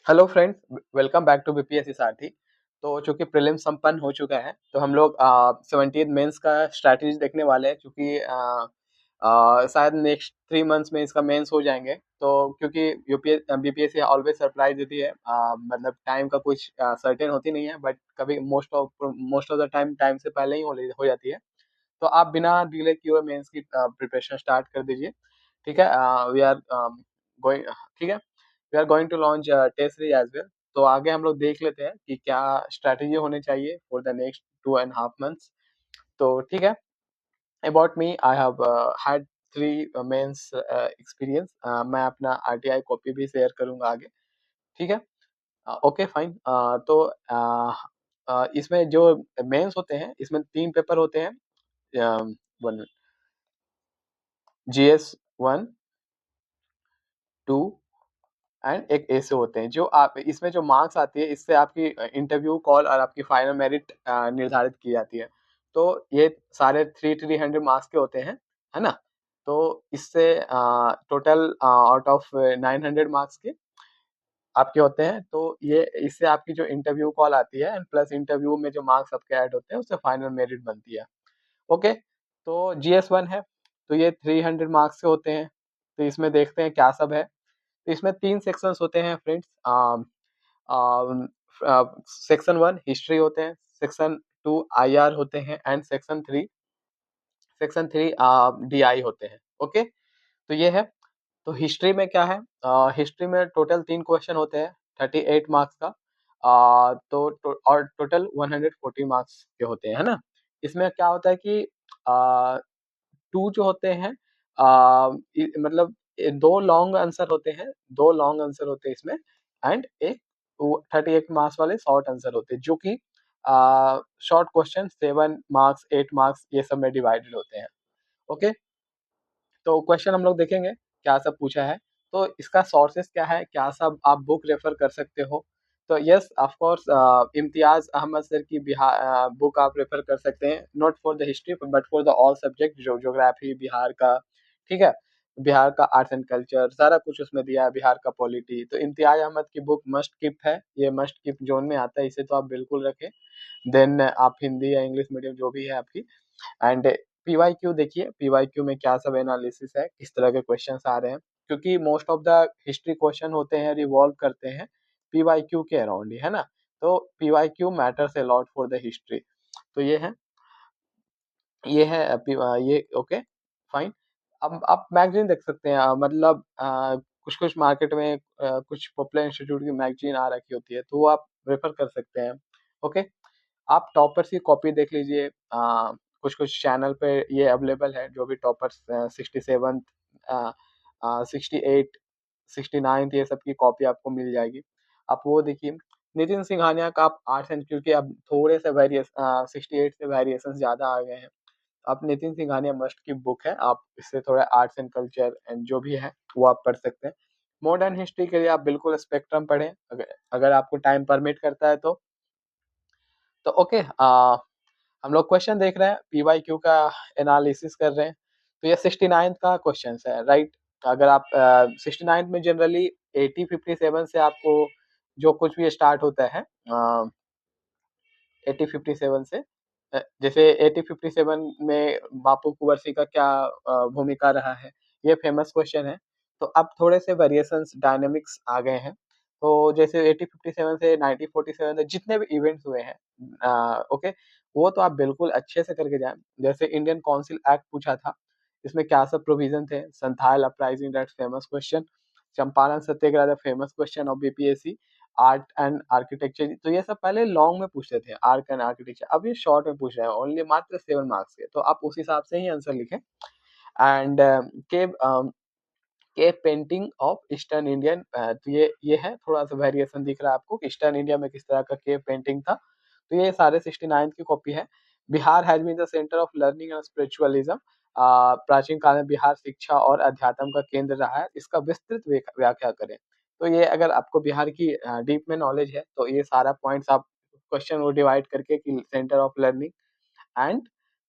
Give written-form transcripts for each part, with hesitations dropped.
Hello friends, welcome back to BPSC Sarathi. तो चूंकि prelim संपन्न हो चुका है तो हम लोग 17 मेंस का स्ट्रैटेजी देखने वाले हैं। चूंकि शायद नेक्स्ट 3 मंथ्स में इसका मेंस हो जाएंगे। तो क्योंकि यूपीएस बीपीएससी ऑलवेज सरप्राइज देती है, मतलब टाइम का कुछ सर्टेन होती नहीं है, बट कभी most of the time time से पहले ही हो जाती है। तो आप बिना डिले किए हुए मेंस की प्रिपरेशन स्टार्ट कर दीजिए। ठीक है। वी आर गोइंग ठीक है, we are going to launch test series as well. तो आगे हम लोग देख लेते हैं कि क्या स्ट्रैटेजी होनी चाहिए फॉर द नेक्स्ट 2.5 मंथ्स। तो ठीक है। About me, I have had 3 mains experience. मैं अपना आरटीआई कॉपी भी शेयर करूंगा आगे। ठीक है। Okay fine. तो इसमें जो मेंस होते हैं, इसमें 3 पेपर होते हैं। वन GS1, 2 एंड एक ऐसे होते हैं जो आप इसमें जो मार्क्स आती है, इससे आपकी इंटरव्यू कॉल और आपकी फाइनल मेरिट निर्धारित की जाती है। तो ये सारे 300 मार्क्स के होते हैं, है ना। तो इससे टोटल आउट ऑफ 900 मार्क्स के आपके होते हैं। तो ये इससे आपकी जो इंटरव्यू कॉल आती है एंड प्लस इंटरव्यू में जो मार्क्स आपके ऐड होते हैं, उससे फाइनल मेरिट बनती है। ओके। तो GS1 है, तो ये 300 मार्क्स के होते हैं। तो इसमें देखते हैं क्या सब है। तो इसमें 3 सेक्शंस होते हैं फ्रेंड्स। सेक्शन 1 हिस्ट्री होते हैं, सेक्शन 2 IR होते हैं एंड सेक्शन थ्री DI होते हैं। ओके। तो ये है। तो हिस्ट्री में क्या है, हिस्ट्री में टोटल 3 क्वेश्चन होते हैं, 38 मार्क्स का। और टोटल 140 मार्क्स के होते हैं, है ना। इसमें क्या होता है कि 2 जो होते हैं, मतलब 2 लॉन्ग आंसर होते हैं, 2 लॉन्ग आंसर होते हैं इसमें। एंड एक 38 मार्क्स वाले शॉर्ट आंसर होते हैं, जो कि शॉर्ट क्वेश्चन 7 मार्क्स 8 मार्क्स ये सब में डिवाइडेड होते हैं। ओके। तो क्वेश्चन हम लोग देखेंगे क्या सब पूछा है। तो इसका सोर्सेस क्या है, क्या सब आप बुक रेफर कर सकते हो। तो yes, of course, Imtiyaz Ahmed sir की बिहार बुक आप रेफर कर सकते हैं, not for the history but for the all subject, जो ज्योग्राफी बिहार का। ठीक है। बिहार का आर्ट्स एंड कल्चर सारा कुछ उसमें दिया है, बिहार का पॉलिटी। तो इम्तियाज अहमद की बुक मस्ट कीप है, ये मस्ट कीप जोन में आता है, इसे तो आप बिल्कुल रखें। देन आप हिंदी या इंग्लिश मीडियम जो भी है आपकी। एंड पीवाईक्यू देखिए, पीवाईक्यू में क्या सब एनालिसिस है, किस तरह के क्वेश्चंस आ रहे हैं। क्योंकि most of the history question होते हैं, रिवॉल्व करते हैं पीवाईक्यू के अराउंड ही, है ना। तो PYQ matters a lot for the history. तो ये है ये ओके फाइन। अब आप मैगजीन देख सकते हैं, मतलब कुछ कुछ मार्केट में कुछ पॉपुलर इंस्टीट्यूट की मैगजीन आ रखी होती है, तो वो आप रेफर कर सकते हैं। ओके। आप टॉपर्स की कॉपी देख लीजिए। कुछ कुछ चैनल पे ये अवेलेबल है, जो भी टॉपर्स 67, 68, 69 ये सब की कॉपी आपको मिल जाएगी। आप वो देखिए। नितिन सिंघानिया का आप आर्ट्स एंड, क्योंकि अब थोड़े से 68 से वेरिएशन ज्यादा आ गए हैं। आप नितिन सिंघानिया मस्ट की बुक है, आप इससे थोड़ा आर्ट्स एंड कल्चर एंड जो भी है वो आप पढ़ सकते हैं। मॉडर्न हिस्ट्री के लिए आप बिल्कुल स्पेक्ट्रम पढ़ें, अगर आपको टाइम परमिट करता है तो ओके। हम लोग क्वेश्चन देख रहे हैं, पीवाईक्यू का एनालिसिस कर रहे हैं। तो ये 69 का क्वेश्चन है, राइट। अगर आप 69 में जनरली 8057 से आपको जो कुछ भी स्टार्ट होता है, 8057 से, जैसे 8057 में बापू कुंवर सिंह का क्या भूमिका रहा है, ये फेमस क्वेश्चन है। तो अब थोड़े से वेरिएशंस डायनेमिक्स आ गए हैं। तो जैसे 8057 से 1947 तक जितने भी इवेंट्स हुए हैं, ओके, वो तो आप बिल्कुल अच्छे से करके जाएं। जैसे इंडियन काउंसिल एक्ट पूछा था, इसमें क्या सब प्रोविजन थे, Santhal uprising, that famous question. Champaran Satyagraha, famous question of BPSC. Art and architecture, तो ये सब पहले लॉन्ग में पूछते थे, आर्ट एंड आर्किटेक्चर, अब ये शॉर्ट में पूछ रहे हैं, ओनली मात्र 7 मार्क्स के। तो आप उस हिसाब से ही आंसर लिखें। And cave cave painting of eastern Indian, तो ये है, थोड़ा सा वेरिएशन दिख रहा है आपको कि ईस्टर्न इंडिया में किस तरह का केव पेंटिंग था। तो ये सारे 69 की कॉपी है। Bihar has been the centre of learning and spiritualism, प्राचीन काल में बिहार शिक्षा और अध्यात्म का केंद्र रहा है, इसका विस्तृत व्याख्या करें। तो ये अगर आपको बिहार की डीप में नॉलेज है, तो ये सारा पॉइंट्स आप क्वेश्चन वो डिवाइड करके कि centre of learning and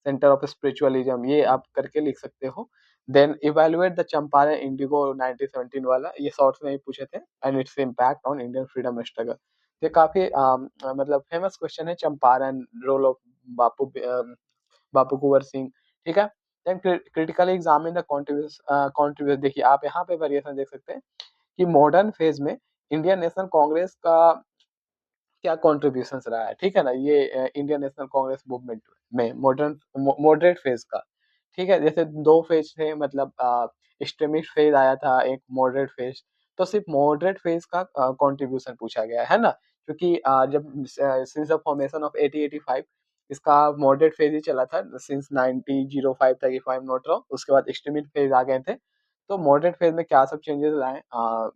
centre of spiritualism, ये आप करके लिख सकते हो। Then evaluate the Champaran indigo 1917 वाला, ये शॉर्ट्स में ही पूछे थे, and its impact on Indian freedom struggle. ये काफी मतलब फेमस क्वेश्चन है, चंपारण, रोल ऑफ बापू बापू कुंवर सिंह, ठीक है। Then critically examine the contribution, देखिए आप यहाँ पे वेरिएशन देख सकते हैं कि मॉडर्न फेज में इंडियन नेशनल कांग्रेस का क्या कॉन्ट्रीब्यूशन रहा है, ठीक है ना, ये इंडियन नेशनल कांग्रेस मूवमेंट में मॉडर्न मॉडरेट फेज का, ठीक है। जैसे दो फेज थे, मतलब एक्सट्रीमिस्ट फेज आया था, एक मॉडरेट फेज, तो सिर्फ मॉडरेट फेज का कंट्रीब्यूशन पूछा गया है ना, क्योंकि जब सिंस द फॉर्मेशन ऑफ 1885 इसका मॉडरेट फेज ही चला था सिंस 1905 तक, if I am not wrong. उसके बाद एक्सट्रीमिस्ट फेज आ गए थे। तो मॉडरेट फेज में क्या सब चेंजेस लाए,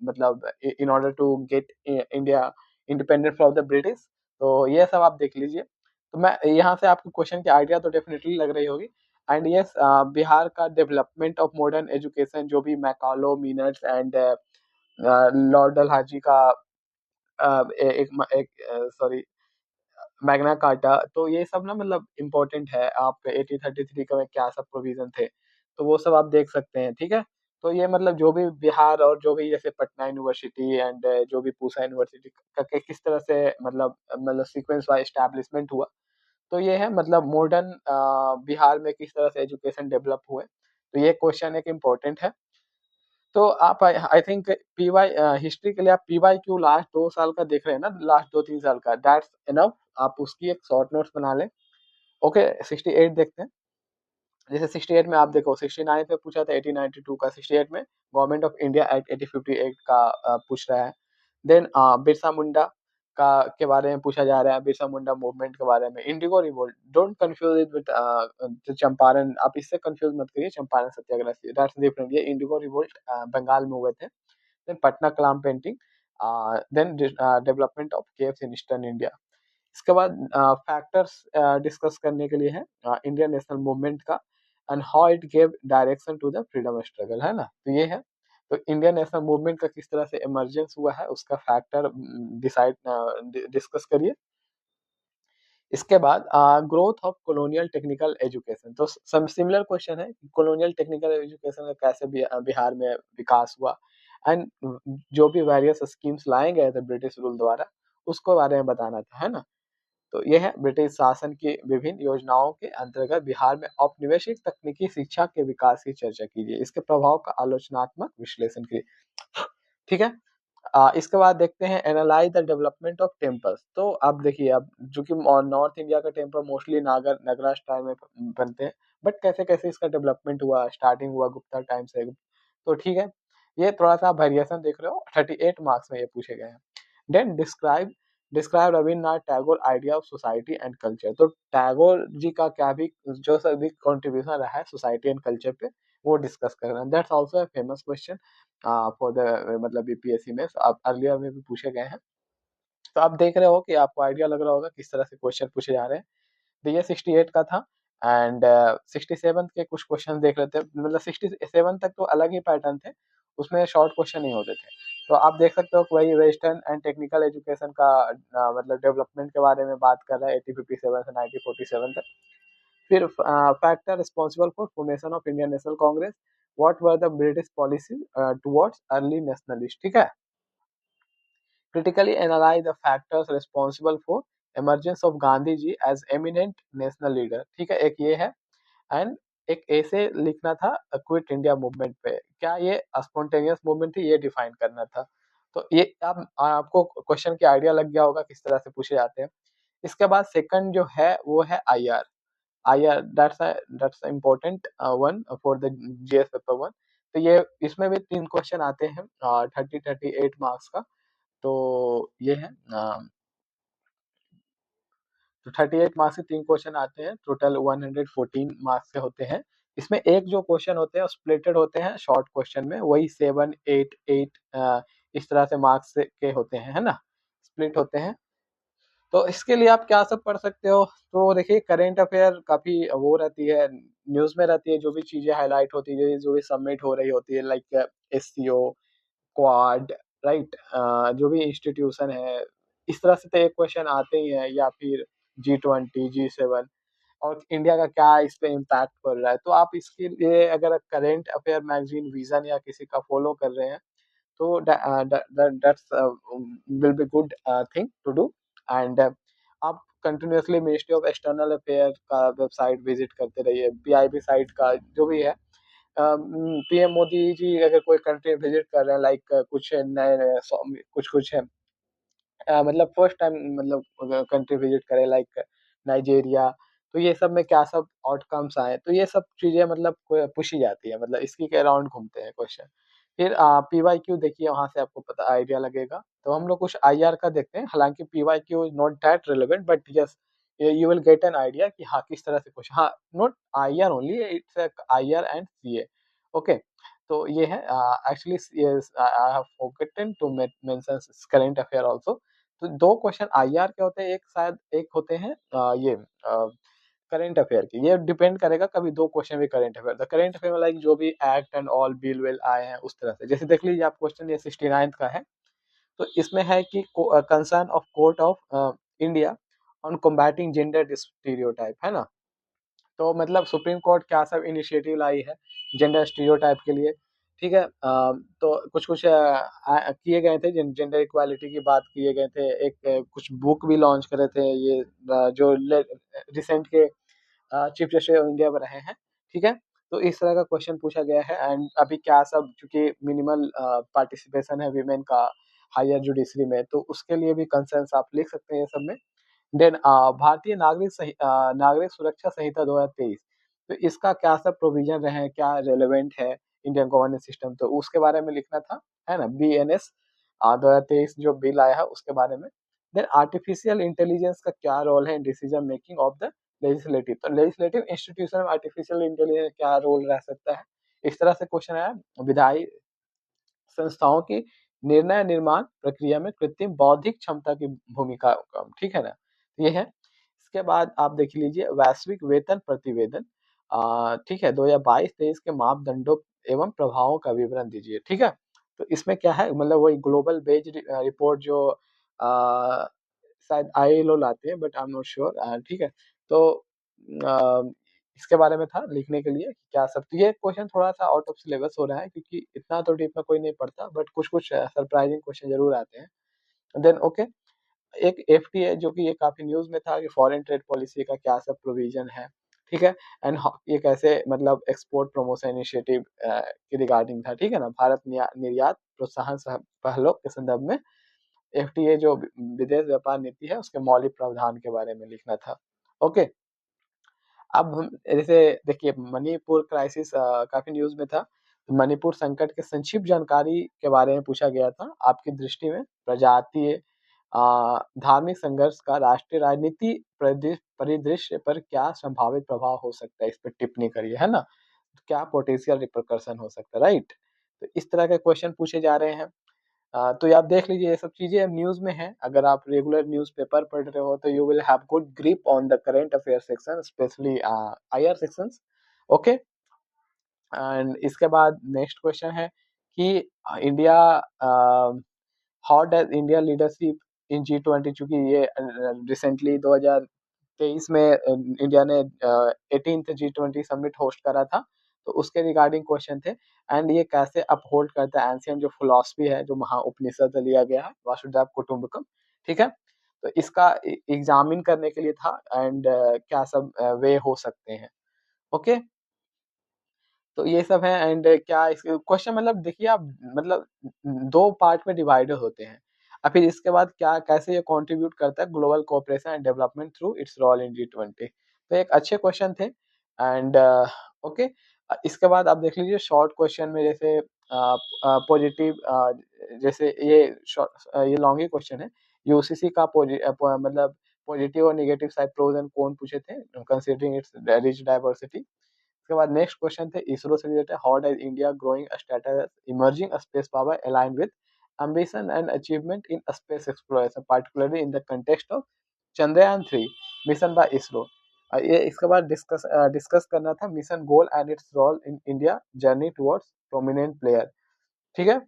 मतलब in order to get India independent from the British, तो ये सब आप देख लीजिए। तो मैं यहाँ से आपको क्वेश्चन की आइडिया तो डेफिनेटली लग रही होगी। एंड यस, बिहार का डेवलपमेंट ऑफ मॉडर्न एजुकेशन, जो भी मैकालो, मीनट्स एंड लॉर्ड डलहौजी का एक सॉरी मैग्ना कार्टा, तो ये सब ना मतलब इम्पोर्टेंट है। आप 1833 का में क्या सब प्रोविजन थे, तो वो सब आप देख सकते हैं, ठीक है। तो ये मतलब जो भी बिहार और जो भी जैसे पटना यूनिवर्सिटी एंड जो भी पूसा यूनिवर्सिटी का किस तरह से मतलब सीक्वेंस वाइज एस्टैब्लिशमेंट हुआ, तो ये है मतलब मॉडर्न बिहार में किस तरह से एजुकेशन डेवलप हुए, तो ये क्वेश्चन एक इम्पोर्टेंट है। तो आप आई थिंक पीवाई हिस्ट्री के लिए आप पीवाई क्यू लास्ट 2 साल का देख रहे हैं ना, लास्ट 2-3 साल का, दैट्स इनफ। आप उसकी एक शॉर्ट नोट्स बना लें। ओके, 68 देखते हैं। जैसे 68 में आप देखो, 69 में पूछा था, 1892 का, 68 में गवर्नमेंट ऑफ इंडिया एक्ट 1858 का पूछ रहा है। देन बिरसा मुंडा का के बारे में पूछा जा रहा है, बिरसा मुंडा मूवमेंट के बारे में। Indigo revolt, don't confuse it with Champaran, आप इससे कंफ्यूज मत करिए चंपारण सत्याग्रह से, दैट्स डिफरेंट। ये इंडिगो रिवोल्ट बंगाल में हुए थे। Then Patna Kalam painting, then development of caves in eastern India. इसके बाद फैक्टर्स डिस्कस करने के लिए है इंडियन नेशनल मूवमेंट का, and how it gave direction to the freedom struggle, है ना, तो ये है। तो इंडियन नेशनल मूवमेंट का किस तरह से इमरजेंस हुआ है, उसका फैक्टर डिसाइड डिस्कस करिए। इसके बाद growth of colonial technical education, तो सम सिमिलर क्वेश्चन है, कॉलोनियल टेक्निकल एजुकेशन का कैसे बिहार में विकास हुआ, एंड जो भी वेरियस स्कीम्स लाए गए थे ब्रिटिश रूल द्वारा, उसको बारे में बताना था, है ना। तो यह है ब्रिटिश शासन की विभिन्न योजनाओं के अंतर्गत बिहार में औपनिवेशिक तकनीकी शिक्षा के विकास की चर्चा कीजिए, इसके प्रभाव का आलोचनात्मक विश्लेषण कीजिए, ठीक है। इसके बाद देखते हैं analyse the development of temples. तो अब देखिए, अब जो कि नॉर्थ इंडिया का टेम्पल मोस्टली नगरा स्टाइल में बनते हैं, बट कैसे कैसे इसका डेवलपमेंट हुआ, स्टार्टिंग हुआ गुप्ता टाइम से, तो ठीक है। ये थोड़ा सा वेरिएशन देख रहे हो, 38 मार्क्स में ये पूछे गए हैं। Then describe describe Rabindranath Tagore idea of society and culture, तो टैगोर जी का क्या भी जो सभी कॉन्ट्रीब्यूशन रहा है सोसाइटी एंड कल्चर पे, वो डिस्कस करना। That's also a famous question for the मतलब बीपीएससी में, आप अर्लियर में भी पूछे गए हैं। तो आप देख रहे हो कि आपको आइडिया लग रहा होगा किस तरह से क्वेश्चन पूछे जा रहे हैं। तो ये 68 का था। एंड 67 के कुछ क्वेश्चन देख लेते हैं, मतलब 67 तक तो अलग ही पैटर्न थे, उसमें शॉर्ट क्वेश्चन नहीं होते थे। तो आप देख सकते हो कि वही वेस्टर्न एंड टेक्निकल एजुकेशन का मतलब डेवलपमेंट के बारे में बात कर रहा है 1857 से 1947 तक। फिर factor responsible for formation of Indian national Congress, what were the British policy towards early nationalist, ठीक है। critically analyze the factors responsible for emergence of Gandhi ji as eminent national leader, ठीक है, एक ये है। एंड एक ऐसे लिखना था क्विट इंडिया मूवमेंट पे, क्या ये स्पॉन्टेनियस मूवमेंट थी, ये डिफाइन करना था। तो ये आपको क्वेश्चन की आइडिया लग गया होगा किस तरह से पूछे जाते हैं। इसके बाद सेकंड जो है वो है IR. IR that's important one for the GS paper one. तो ये इसमें भी 3 क्वेश्चन आते हैं 38 मार्क्स का। तो ये है तो 38 मार्क्स से 3 क्वेश्चन आते हैं, टोटल 114 मार्क्स के होते हैं। इसमें एक जो क्वेश्चन होते हैं स्प्लिटेड होते हैं शॉर्ट क्वेश्चन में, वही 7, 8, 8 इस तरह से मार्क्स के होते हैं, है ना, स्प्लिट होते हैं। तो इसके लिए आप क्या सब पढ़ सकते हो, तो देखिए करेंट अफेयर काफी वो रहती है, न्यूज में रहती है, जो भी चीजें हाईलाइट होती है, जो भी सबमिट हो रही होती है, लाइक एससीओ, क्वाड, राइट, जो भी इंस्टीट्यूशन है, इस तरह से तो एक क्वेश्चन आते ही है, या फिर G20, G7, और इंडिया का क्या इस पे इम्पैक्ट पड़ रहा है। तो आप इसके लिए अगर करंट अफेयर मैगजीन विजन या किसी का फॉलो कर रहे हैं तो that's will be good thing to do. And आप continuously ministry of external affair का वेबसाइट विजिट करते रहिए, पीआईबी साइट का जो भी है। पीएम मोदी जी अगर कोई कंट्री विजिट कर रहे हैं, लाइक कुछ नए नए कुछ कुछ है, मतलब फर्स्ट टाइम मतलब कंट्री विजिट करे लाइक नाइजीरिया, तो ये सब में क्या सब आउटकम्स आए, तो ये सब चीजें मतलब पूछी जाती है, मतलब इसकी के अराउंड घूमते हैं क्वेश्चन। फिर पीवाईक्यू देखिए, वहां से आपको पता आइडिया लगेगा। तो हम लोग कुछ आईआर का देखते हैं, हालांकि PYQ is not that relevant, but yes you will get an idea कि हाँ किस तरह से क्वेश्चन, हाँ not IR only, it's IR and CA. Okay, तो ये है actually I have forgotten to mention current affair also. तो दो क्वेश्चन आईआर के होते हैं, एक शायद एक होते हैं ये करंट अफेयर की, ये डिपेंड करेगा, कभी दो क्वेश्चन भी current affair, the current affair like जो भी act and all bill will आए हैं उस तरह से। जैसे देख लीजिए आप क्वेश्चन ये 69 का है, तो इसमें है कि concern of court of India on combating gender stereotype, है ना। तो मतलब सुप्रीम कोर्ट क्या सब इनिशिएटिव लाई है जेंडर स्टीरियोटाइप के लिए, ठीक है। तो कुछ कुछ किए गए थे, जेंडर इक्वालिटी की बात किए गए थे, एक कुछ बुक भी लॉन्च करे थे ये जो रिसेंट के चीफ जस्टिस ऑफ इंडिया में रहे हैं, ठीक है। तो इस तरह का क्वेश्चन पूछा गया है। एंड अभी क्या सब, चूंकि मिनिमल पार्टिसिपेशन है वीमेन का हायर जुडिशरी में, तो उसके लिए भी कंसर्न्स आप लिख सकते हैं ये सब में। देन भारतीय नागरिक सुरक्षा संहिता 2023, तो इसका क्या सब प्रोविजन रहे हैं, क्या रेलेवेंट है इंडियन गवर्नेंस सिस्टम, तो उसके बारे में लिखना था, है ना। बीएनएस 2023 जो बिल आया है उसके बारे में। देन आर्टिफिशियल इंटेलिजेंस का क्या रोल है in decision making of the legislative, तो लेजिस्लेटिव इंस्टीट्यूशन में आर्टिफिशियल इंटेलिजेंस क्या रोल रह सकता है, इस तरह से क्वेश्चन आया। विधायी संस्थाओं की निर्णय निर्माण प्रक्रिया में कृत्रिम बौद्धिक क्षमता की भूमिका कम, ठीक है ना। ये है। इसके बाद आप देख लीजिए वैश्विक वेतन प्रतिवेदन, ठीक है, 2022-23 के मापदंडों एवं प्रभावों का विवरण दीजिए, ठीक है। तो इसमें क्या है, मतलब वही ग्लोबल बेस्ड रिपोर्ट जो आ, शायद आईएलओ लाते हैं, but I am not sure, ठीक है। तो अ, इसके बारे में था लिखने के लिए कि क्या सब, तो ये क्वेश्चन थोड़ा सा आउट ऑफ सिलेबस हो रहा है क्योंकि इतना तो डीप में कोई नहीं पढ़ता, बट कुछ कुछ सरप्राइजिंग क्वेश्चन जरूर आते हैं। देन ओके, एक एफटीए जो कि ये काफी न्यूज में था कि फॉरेन ट्रेड पॉलिसी का क्या सब प्रोविजन है, ठीक है। एंड ये कैसे मतलब एक्सपोर्ट प्रमोशन इनिशिएटिव की रिगार्डिंग था, ठीक है ना। भारत निर्यात प्रोत्साहन पहलों के संदर्भ में एफटीए जो विदेश व्यापार नीति है उसके मौलिक प्रावधान के बारे में लिखना था। ओके, अब हम जैसे देखिए मणिपुर क्राइसिस काफी न्यूज में था, तो मणिपुर संकट के संक्षिप्त जानकारी के बारे में पूछा गया था। आपकी दृष्टि में प्रजातीय धार्मिक संघर्ष का राष्ट्रीय राजनीति परिदृश्य पर क्या संभावित प्रभाव हो सकता है, इस पर टिप्पणी करिए, है ना। क्या पोटेंशियल रिपरकशन हो सकता है, राइट। तो इस तरह के क्वेश्चन पूछे जा रहे हैं। तो ये आप देख लीजिए, ये सब चीजें न्यूज में है, अगर आप रेगुलर न्यूज़पेपर पढ़ रहे हो तो you will have good grip on the current affair section, specially IR sections. Okay, and इसके बाद नेक्स्ट क्वेश्चन है कि India, how does India leadership in G20, चूंकि ये रिसेंटली 2023 में इंडिया ने 18th G20 समिट होस्ट करा था, तो उसके रिगार्डिंग क्वेश्चन थे। एंड ये कैसे अपहोल्ड करता है एंशियंट जो फिलॉसफी है जो महा उपनिषद से लिया गया है, वासुदेव कुटुंबकम, ठीक है। तो इसका एग्जामिन करने के लिए था। एंड क्या सब वे हो सकते हैं, ओके। तो ये सब है। एंड क्या इसके क्वेश्चन, मतलब देखिए आप, मतलब दो पार्ट में डिवाइडेड होते हैं। और फिर इसके बाद क्या कैसे ये कंट्रीब्यूट करता है global cooperation and development through its role in G20, तो एक अच्छे क्वेश्चन थे। एंड ओके, इसके बाद आप देख लीजिए शॉर्ट क्वेश्चन में, जैसे पॉजिटिव, जैसे ये लॉन्ग ही क्वेश्चन है, यूसीसी का मतलब पॉजिटिव और negative side pros and con पूछे थे कंसीडरिंग इट्स रिच डाइवर्सिटी। उसके बाद नेक्स्ट क्वेश्चन थे इसरो से related, how does India growing status emerging space power align with ambition and achievement in space exploration particularly in the context of Chandrayaan 3 mission by ISRO। ये इसके बाद discuss करना था mission goal and its role in India journey towards prominent player, ठीक है।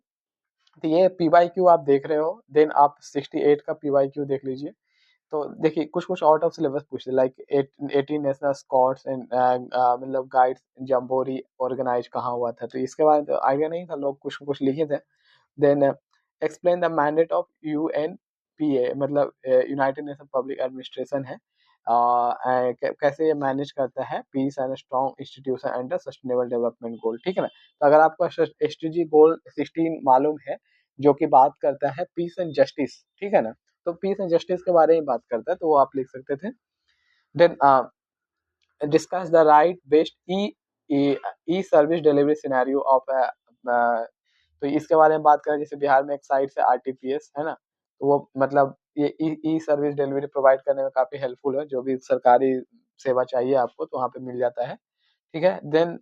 तो ये PY Q आप देख रहे हो, देन आप 68 का पीवाई क्यू देख लीजिए। तो देखिए कुछ कुछ आउट ऑफ सिलेबस पूछते लाइक 18 नेशनल स्कॉट्स एंड मतलब गाइड्स जम्बोरी ऑर्गेनाइज कहाँ हुआ था, तो इसके बारे में तो आइडिया नहीं था, लोग कुछ कुछ लिखे थे। Then explain the mandate of UNPA, मतलब यूनाइटेड नेशन पब्लिक एडमिनिस्ट्रेशन है, कैसे ये मैनेज करता है peace and strong institution and sustainable development goal, ठीक है ना। तो अगर आपको एसडीजी गोल 16 मालूम है, जो कि बात करता है पीस एंड जस्टिस, ठीक है ना, तो पीस एंड जस्टिस के बारे में बात करता है, तो वो आप लिख सकते थे। Then discuss the right based e service delivery scenario of तो इसके बारे में बात करें, जैसे बिहार में एक साइट से आरटीपीएस है ना, तो वो मतलब ये ई सर्विस डिलीवरी प्रोवाइड करने में काफी हेल्पफुल है, जो भी सरकारी सेवा चाहिए आपको तो वहाँ पे मिल जाता है, ठीक है। देन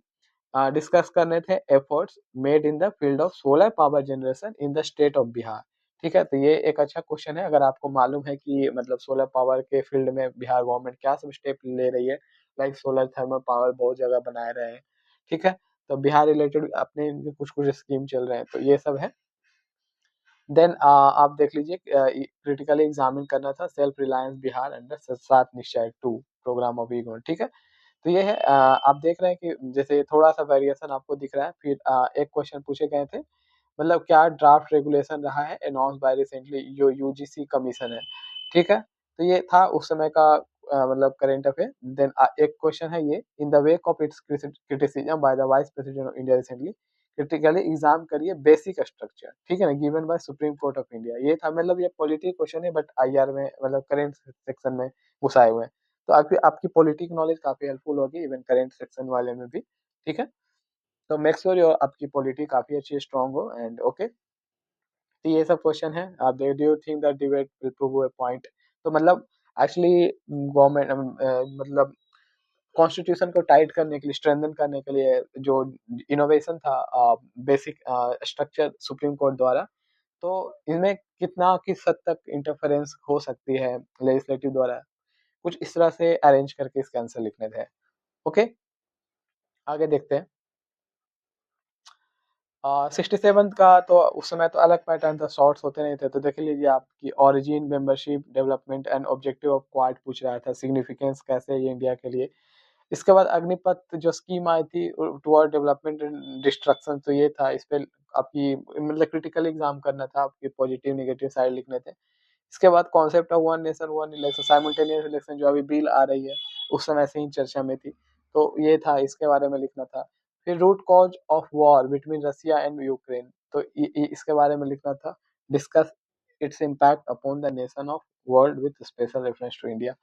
डिस्कस करने थे efforts made in the field of solar power generation in the state of Bihar, ठीक है। तो ये एक अच्छा क्वेश्चन है, अगर आपको मालूम है कि मतलब सोलर पावर के फील्ड में बिहार गवर्नमेंट क्या सब स्टेप ले रही है, लाइक सोलर थर्मल पावर बहुत जगह बना रहे हैं, ठीक है। तो बिहार रिलेटेड अपने कुछ कुछ स्कीम चल रहे हैं, तो ये सब है। देन आप देख लीजिए क्रिटिकली एग्जामिन करना था सेल्फ रिलायंस बिहार अंडर सात निश्चय 2 प्रोग्राम ऑफ ईगोन, ठीक है। तो ये है आप देख रहे हैं कि जैसे थोड़ा सा वेरिएशन आपको दिख रहा है। फिर एक क्वेश्चन पूछे गए थे, मतलब क्या ड्राफ्ट रेगुलेशन रहा है अनाउंस बाय रिसेंटली जो यूजीसी कमीशन है, ठीक है। तो ये था उस समय का मतलब करेंट अफेयर। देन एक क्वेश्चन है ये, in the wake of its criticism by the vice president of India recently critically exam करिए बेसिक स्ट्रक्चर, ठीक है ना, given by supreme Court of India. ये था, मतलब ये पॉलिटिकल क्वेश्चन है बट आईआर में मतलब करेंट सेक्शन में घुसाए हुए हैं, तो आपकी आपकी पॉलिटिकल नॉलेज काफी हेल्पफुल होगी इवन करेंट सेक्शन वाले में भी, ठीक है। तो मेक श्योर योर आपकी पॉलिटी काफी अच्छी स्ट्रांग हो एंड ओके। तो ये सब क्वेश्चन है। आप do you think that debate will prove a point, तो मतलब एक्चुअली गवर्नमेंट मतलब कॉन्स्टिट्यूशन को टाइट करने के लिए, स्ट्रेंथन करने के लिए जो इनोवेशन था बेसिक स्ट्रक्चर सुप्रीम कोर्ट द्वारा, तो इनमें कितना किस हद तक इंटरफेरेंस हो सकती है लेजिस्लेटिव द्वारा, कुछ इस तरह से अरेंज करके इसके आंसर लिखने थे। ओके, आगे देखते हैं। 67 का तो उस समय तो अलग पैटर्न था, शॉर्ट्स होते नहीं थे, तो देख लीजिए आपकी origin membership development and objective of quad पूछ रहा था, सिग्निफिकेंस कैसे है ये इंडिया के लिए। इसके बाद अग्निपथ जो स्कीम आई थी टुवर्ड डेवलपमेंट एंड डिस्ट्रक्शन, तो ये था, इस पे आपकी मतलब क्रिटिकल एग्जाम करना था, आपके पॉजिटिव नेगेटिव साइड लिखने थे। इसके बाद concept of one nation one election, simultaneous election जो अभी बिल आ रही है उस समय से ही चर्चा में थी, तो ये था, इसके बारे में लिखना था। फिर root cause of war between Russia and Ukraine, तो इसके बारे में लिखना था। Discuss its impact upon the nation of world with special reference to India.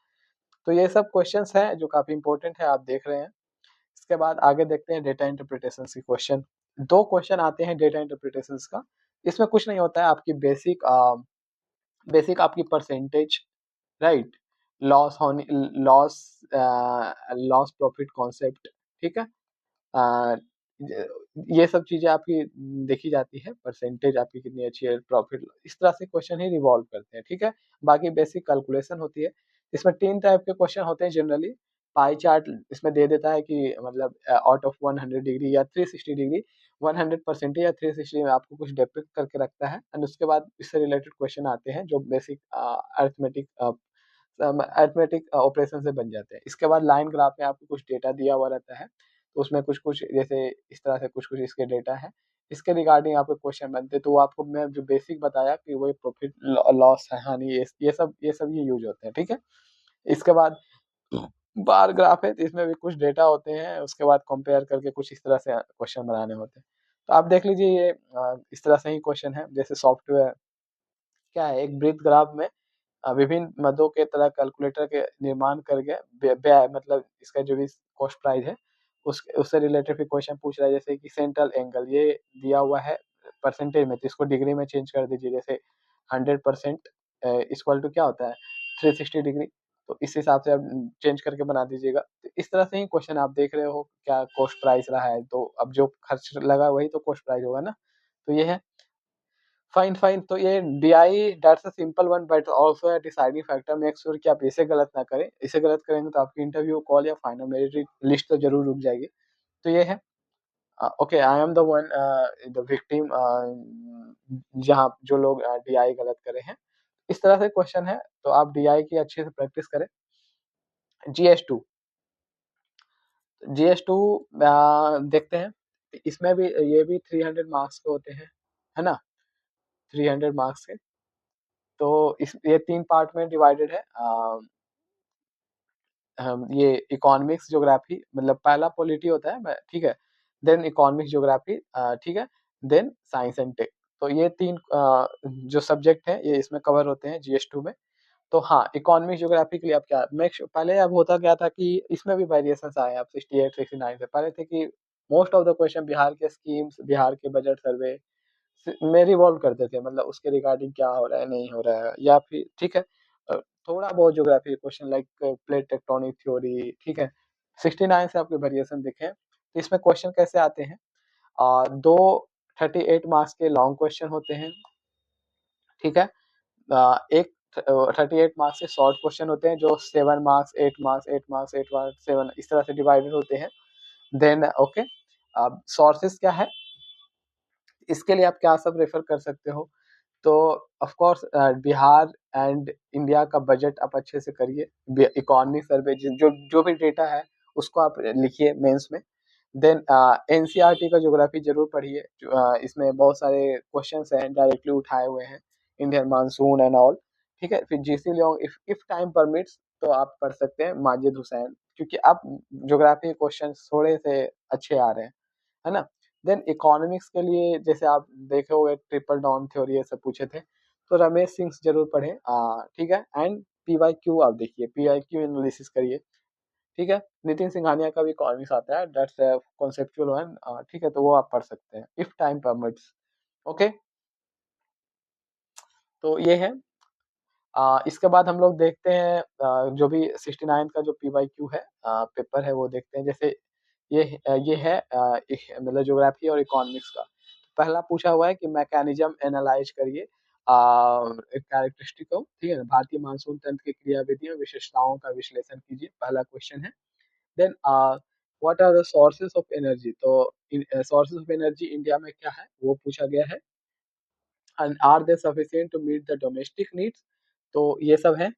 तो ये सब क्वेश्चंस हैं जो काफी इंपॉर्टेंट है, आप देख रहे हैं। इसके बाद आगे देखते हैं डेटा इंटरप्रिटेशन के क्वेश्चन। दो क्वेश्चन आते हैं डेटा इंटरप्रिटेशन का। इसमें कुछ नहीं होता है, आपकी बेसिक बेसिक आपकी परसेंटेज, राइट, लॉस होने, लॉस लॉस प्रॉफिट कॉन्सेप्ट, ठीक है। अ, ये सब चीजें आपकी देखी जाती है, परसेंटेज आपकी कितनी अच्छी है, प्रॉफिट, इस तरह से क्वेश्चन ही रिवॉल्व करते हैं, ठीक है। बाकी बेसिक कैलकुलेशन होती है। इसमें तीन टाइप के क्वेश्चन होते हैं जनरली। पाई चार्ट इसमें दे देता है कि मतलब आउट ऑफ 100 डिग्री या 360 डिग्री 100% या 360 में आपको कुछ डिपिक्ट करके रखता है, एंड उसके बाद इससे रिलेटेड क्वेश्चन आते हैं जो बेसिक अरिथमेटिक अरिथमेटिक ऑपरेशन से बन जाते हैं। इसके बाद लाइन ग्राफ में आपको कुछ डेटा दिया हुआ रहता है, तो उसमें कुछ कुछ जैसे इस तरह से कुछ कुछ इसके डेटा है, इसके रिगार्डिंग आपको क्वेश्चन बनते हैं, तो वो आपको मैं जो बेसिक बताया कि वही प्रॉफिट लॉस है हानि, ये सब ये यूज होते हैं, ठीक है। इसके बाद बार ग्राफ है, तो इसमें भी कुछ डेटा होते हैं, उसके बाद कंपेयर करके कुछ इस तरह से क्वेश्चन बनाने होते हैं। तो आप देख लीजिए ये इस तरह से ही क्वेश्चन है, जैसे सॉफ्टवेयर क्या है, एक ब्रीथ ग्राफ में विभिन्न मदों के तरह कैलकुलेटर के निर्माण करके व्यय मतलब इसका जो भी कॉस्ट प्राइस है उस उससे रिलेटेड भी क्वेश्चन पूछ रहा है, जैसे कि सेंट्रल एंगल ये दिया हुआ है परसेंटेज में, तो इसको डिग्री में चेंज कर दीजिए, जैसे 100% इक्वल टू क्या होता है 360 डिग्री, तो इस हिसाब से आप चेंज करके बना दीजिएगा। तो इस तरह से ही क्वेश्चन आप देख रहे हो क्या कॉस्ट प्राइस रहा है, तो अब जो खर्च लगा वही तो कॉस्ट प्राइस होगा ना, तो ये है। फाइन फाइन, तो ये DI that's a simple one but also a deciding factor, make sure कि आप इसे गलत ना करें, इसे गलत करेंगे तो आपकी इंटरव्यू कॉल या फाइनल मेरिट लिस्ट तो जरूर रुक जाएगी। तो ये है okay, I am the one the victim, जहाँ जो लोग डीआई गलत करे हैं, इस तरह से क्वेश्चन है, तो आप डीआई की अच्छे से प्रैक्टिस करें। जीएस टू, जीएस टू देखते हैं, इसमें भी ये भी 300 मार्क्स के होते हैं, है ना, 300 मार्क्स के। तो इस ये 3 पार्ट में डिवाइडेड है। ये इकोनॉमिक्स ज्योग्राफी, मतलब पहला पॉलिटी होता है, ठीक है, देन इकोनॉमिक्स ज्योग्राफी, ठीक है, देन साइंस एंड टेक। तो ये 3 जो सब्जेक्ट है ये इसमें कवर होते हैं जीएस टू में। तो हाँ, इकोनॉमिक ज्योग्राफी के लिए आप क्या पहले अब होता क्या था कि इसमें भी वेरिएशंस आए अब 68 69 से। पहले थे कि most of the question Bihar के स्कीम्स, बिहार के बजट सर्वे में रिवॉल्व करते थे, मतलब उसके रिगार्डिंग क्या हो रहा है नहीं हो रहा है, या फिर ठीक है, थोड़ा बहुत geography question like plate tectonic theory, ठीक है, 69 से आपके वेरिएशन दिखे। तो इसमें क्वेश्चन कैसे आते हैं, दो 38 मार्क्स के लॉन्ग क्वेश्चन होते हैं, ठीक है, एक 38 मार्क्स के शॉर्ट क्वेश्चन होते हैं जो 7 मार्क्स, 8 मार्क्स, 8 मार्क्स, 8 मार्क्स, 7 इस तरह से डिवाइडेड होते हैं। देन ओके, अब सोर्सेस क्या है, इसके लिए आप क्या सब रेफर कर सकते हो, तो of course Bihar and India का बजट आप अच्छे से करिए, इकोनॉमिक सर्वे जो जो भी डेटा है उसको आप लिखिए मेंस में। देन एनसीईआरटी का ज्योग्राफी जरूर पढ़िए, इसमें बहुत सारे क्वेश्चंस हैं डायरेक्टली उठाए हुए हैं, इंडियन मानसून एंड ऑल, ठीक है। फिर GC Leong, if time permits तो आप पढ़ सकते हैं माजिद हुसैन, क्योंकि अब ज्योग्राफी क्वेश्चंस थोड़े से अच्छे आ रहे हैं, है ना। देन इकोनॉमिक्स के लिए जैसे आप देखे होंगे ट्रिपल डाउन थ्योरी ये सब पूछे थे, तो रमेश सिंह जरूर पढ़ें, ठीक है। एंड पीवाई क्यू आप देखिए, पीवाई क्यू एनालिसिस करिए, ठीक है। नितिन सिंघानिया का भी इकोनॉमिक्स आता है, दैट्स कॉन्सेप्चुअल वन, ठीक है, तो वो आप पढ़ सकते हैं इफ टाइम परमिट्स। ओके, तो ये है। इसके बाद हम लोग देखते हैं जो भी 69 का जो पीवाई क्यू है, पेपर है, वो देखते हैं। जैसे ये है मतलब ज्योग्राफी और इकोनॉमिक्स का। पहला पूछा हुआ है कि मैकेनिज्म एनालाइज करिए कैरेक्टरिस्टिक को, ठीक है ना, भारतीय मानसून तंत्र की क्रियाविधियों विशेषताओं का विश्लेषण कीजिए, पहला क्वेश्चन है। Then what are the sources of energy, तो सोर्सेज ऑफ एनर्जी इंडिया में क्या है वो पूछा गया है। And are they sufficient to meet the domestic needs, तो ये सब है।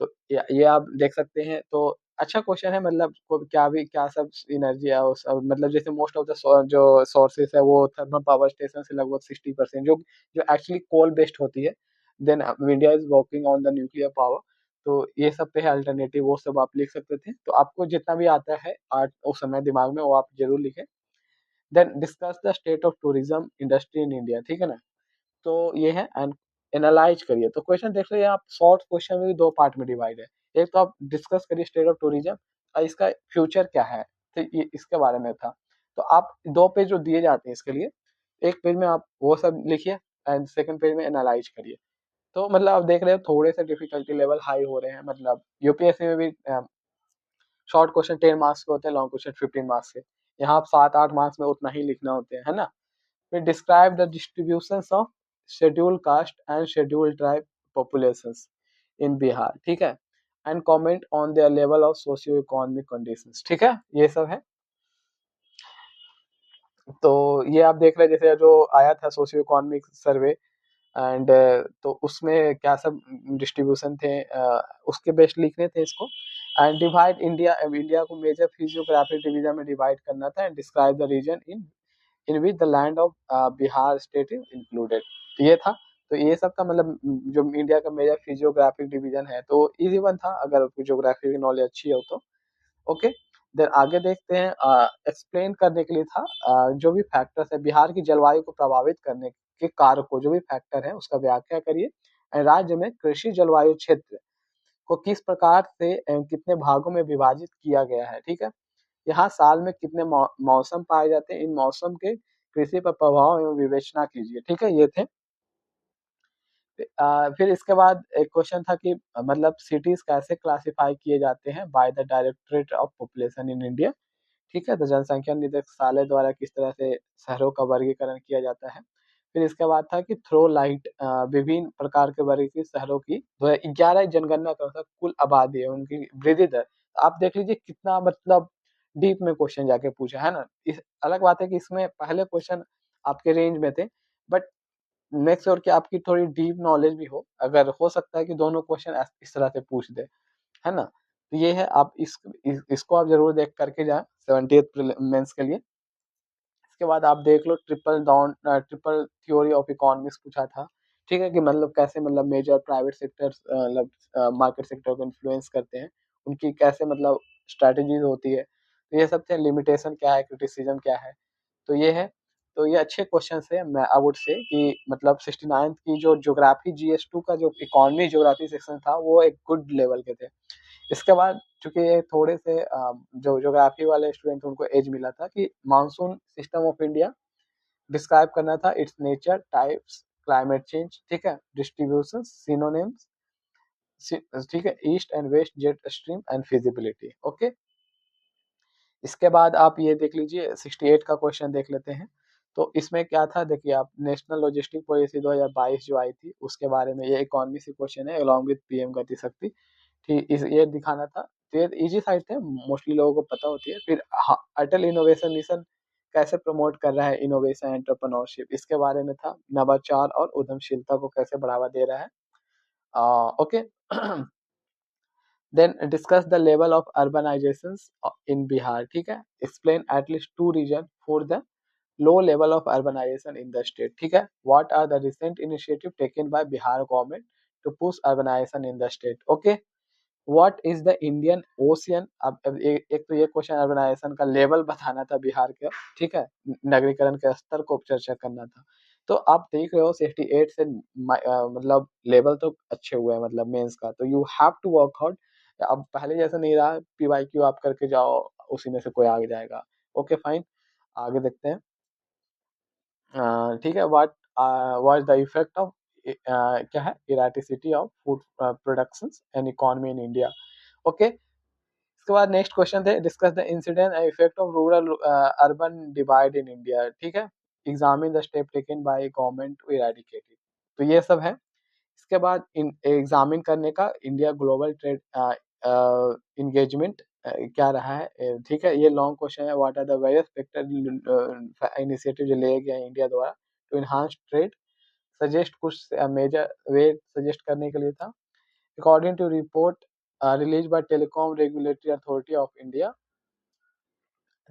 तो ये आप देख सकते हैं, तो अच्छा क्वेश्चन है, मतलब क्या भी क्या सब एनर्जी है मतलब जैसे मोस्ट ऑफ द जो सोर्सेस है वो थर्मल पावर स्टेशन से लगभग 60%, जो जो एक्चुअली कोल बेस्ड होती है। Then India is working on the nuclear power, तो ये सब पे है अल्टरनेटिव, वो सब आप लिख सकते थे। तो आपको जितना भी आता है आर्ट उस समय दिमाग में वो आप जरूर लिखें। Then discuss the state of tourism industry in India, ठीक है ना। तो ये है, एंड एनालाइज करिए। तो क्वेश्चन देख रहे हैं आप, शॉर्ट क्वेश्चन में भी 2 पार्ट में डिवाइड है। एक तो आप डिस्कस करिए स्टेट ऑफ टूरिज्म और इसका फ्यूचर क्या है, तो ये इसके बारे में था। तो आप 2 पेज जो दिए जाते हैं इसके लिए, एक पेज में आप वो सब लिखिए एंड सेकंड पेज में एनालाइज करिए। तो मतलब आप देख रहे हो थोड़े से डिफिकल्टी लेवल हाई हो रहे हैं, मतलब यूपीएससी में भी शॉर्ट क्वेश्चन 10 मार्क्स के होते हैं, लॉन्ग क्वेश्चन 15 मार्क्स के। यहाँ आप 7 8 मार्क्स में उतना ही लिखना होते हैं, है ना। फिर describe the distributions of schedule caste and schedule tribe populations in Bihar, ठीक है, and comment on their level of socio economic conditions, ठीक है, ये सब है। तो ये आप देख रहे हैं जैसे जो आया था सोशियो इकोनॉमिक सर्वे, एंड तो उसमें क्या सब डिस्ट्रीब्यूशन थे, उसके बेस्ट लिखने थे इसको। एंड डिवाइड इंडिया, इंडिया को मेजर फिजियोग्राफिक डिवीजन में डिवाइड करना था, and describe the region in which the land of Bihar state is included, तो ये था। तो ये सब का मतलब जो इंडिया का मेजर फिजियोग्राफिक डिवीजन है, तो इजी वन था अगर ज्योग्राफी की नॉलेज अच्छी हो तो। ओके, देन आगे देखते हैं, एक्सप्लेन करने के लिए था जो भी फैक्टर्स है बिहार की जलवायु को प्रभावित करने के कारक को, जो भी फैक्टर है उसका व्याख्या करिए। राज्य में कृषि जलवायु क्षेत्र को किस प्रकार से कितने भागों में विभाजित किया गया है, ठीक है। यहाँ साल में कितने मौसम पाए जाते हैं, इन मौसम के कृषि पर प्रभाव एवं विवेचना कीजिए, ठीक है, ये थे। फिर इसके बाद एक क्वेश्चन था कि मतलब सिटीज कैसे क्लासिफाई किए जाते हैं by the directorate of population in India, ठीक है, तो जनसंख्या निदेशालय द्वारा किस तरह से शहरों का वर्गीकरण किया जाता है। फिर इसके बाद था कि थ्रो लाइट विभिन्न प्रकार के वर्गीकृत शहरों की 2011 जनगणना के अनुसार कुल आबादी है उनकी वृद्धि दर। आप देख लीजिए कितना मतलब डीप में क्वेश्चन जाके पूछा है ना। इस अलग बात है कि इसमें पहले क्वेश्चन आपके रेंज में थे, बट मेक श्योर कि आपकी थोड़ी डीप नॉलेज भी हो, अगर हो सकता है कि दोनों क्वेश्चन इस तरह से पूछ दे, है ना। तो ये है, आप इसको आप जरूर देख करके जाए 70th मेंस के लिए। इसके बाद आप देख लो ट्रिपल थ्योरी ऑफ इकोनॉमिक्स पूछा था, ठीक है, कि मतलब कैसे मतलब मेजर प्राइवेट सेक्टर्स मतलब मार्केट सेक्टर को इन्फ्लुएंस करते हैं, उनकी कैसे मतलब स्ट्रैटेजीज होती है, तो ये सब थे। लिमिटेशन क्या है, क्रिटिसिज्म क्या है, तो ये है। तो ये अच्छे क्वेश्चन है, मैं आई वुड से कि मतलब 69th की जो ज्योग्राफी GS2 का जो इकोनॉमी ज्योग्राफी सेक्शन था वो एक गुड लेवल के थे। इसके बाद चूंकि ये थोड़े से जो ज्योग्राफी वाले स्टूडेंट थे उनको एज मिला था कि monsoon system of India describe करना था, its nature, types, climate change, ठीक है, डिस्ट्रीब्यूशन, सिनोनिम्स, ठीक है, east and west jet stream and feasibility. Okay, इसके बाद आप ये देख लीजिए 68 का क्वेश्चन देख लेते हैं। तो इसमें क्या था, देखिए आप, नेशनल लॉजिस्टिक पॉलिसी 2022 जो आई थी उसके बारे में ये इकोनॉमी से क्वेश्चन है, अलॉन्ग विद पीएम गति शक्ति, ठीक, इस ये दिखाना था। तो ये इजी साइड थे, मोस्टली लोगों को पता होती है। फिर अटल इनोवेशन मिशन कैसे प्रमोट कर रहा है इनोवेशन एंटरप्रेन्योरशिप, इसके बारे में था। नवाचार और उद्यमशीलता को कैसे बढ़ावा दे रहा है, okay. Then discuss the level of urbanisations in Bihar, ठीक है, explain at least two reason for the low level of urbanisation in the state, ठीक है, what are the recent initiative taken by Bihar government to push urbanisation in the state, okay. What is the Indian Ocean, अब एक तो ये question urbanisation का level बताना था बिहार का, ठीक है, नगरीकरण के स्तर को चर्चा करना था। तो आप देख रहे हो 68 से मतलब लेवल तो अच्छे हुए हैं मतलब मेंस का, तो you have to work out. अब पहले जैसा नहीं रहा PYQ आप करके जाओ उसी में से कोई आगे जाएगा। ओके फाइन, आगे देखते हैं। ठीक है, what was the effect of क्या है, erraticity of food production and economy in India, okay. इसके बाद नेक्स्ट क्वेश्चन थे, discuss the incident and effect of rural urban divide in India, ठीक है, examine the step taken by government to eradicate it, तो ये सब है। इसके बाद एग्जामिन करने का इंडिया ग्लोबल ट्रेड इंगेजमेंट क्या रहा है, ठीक है, ये लॉन्ग क्वेश्चन है। What are the various factor initiative जो लिए गए इंडिया द्वारा टू इनहांस ट्रेड, सजेस्ट कुछ मेजर वे सजेस्ट करने के लिए था। According to report release by telecom regulatory authority of India,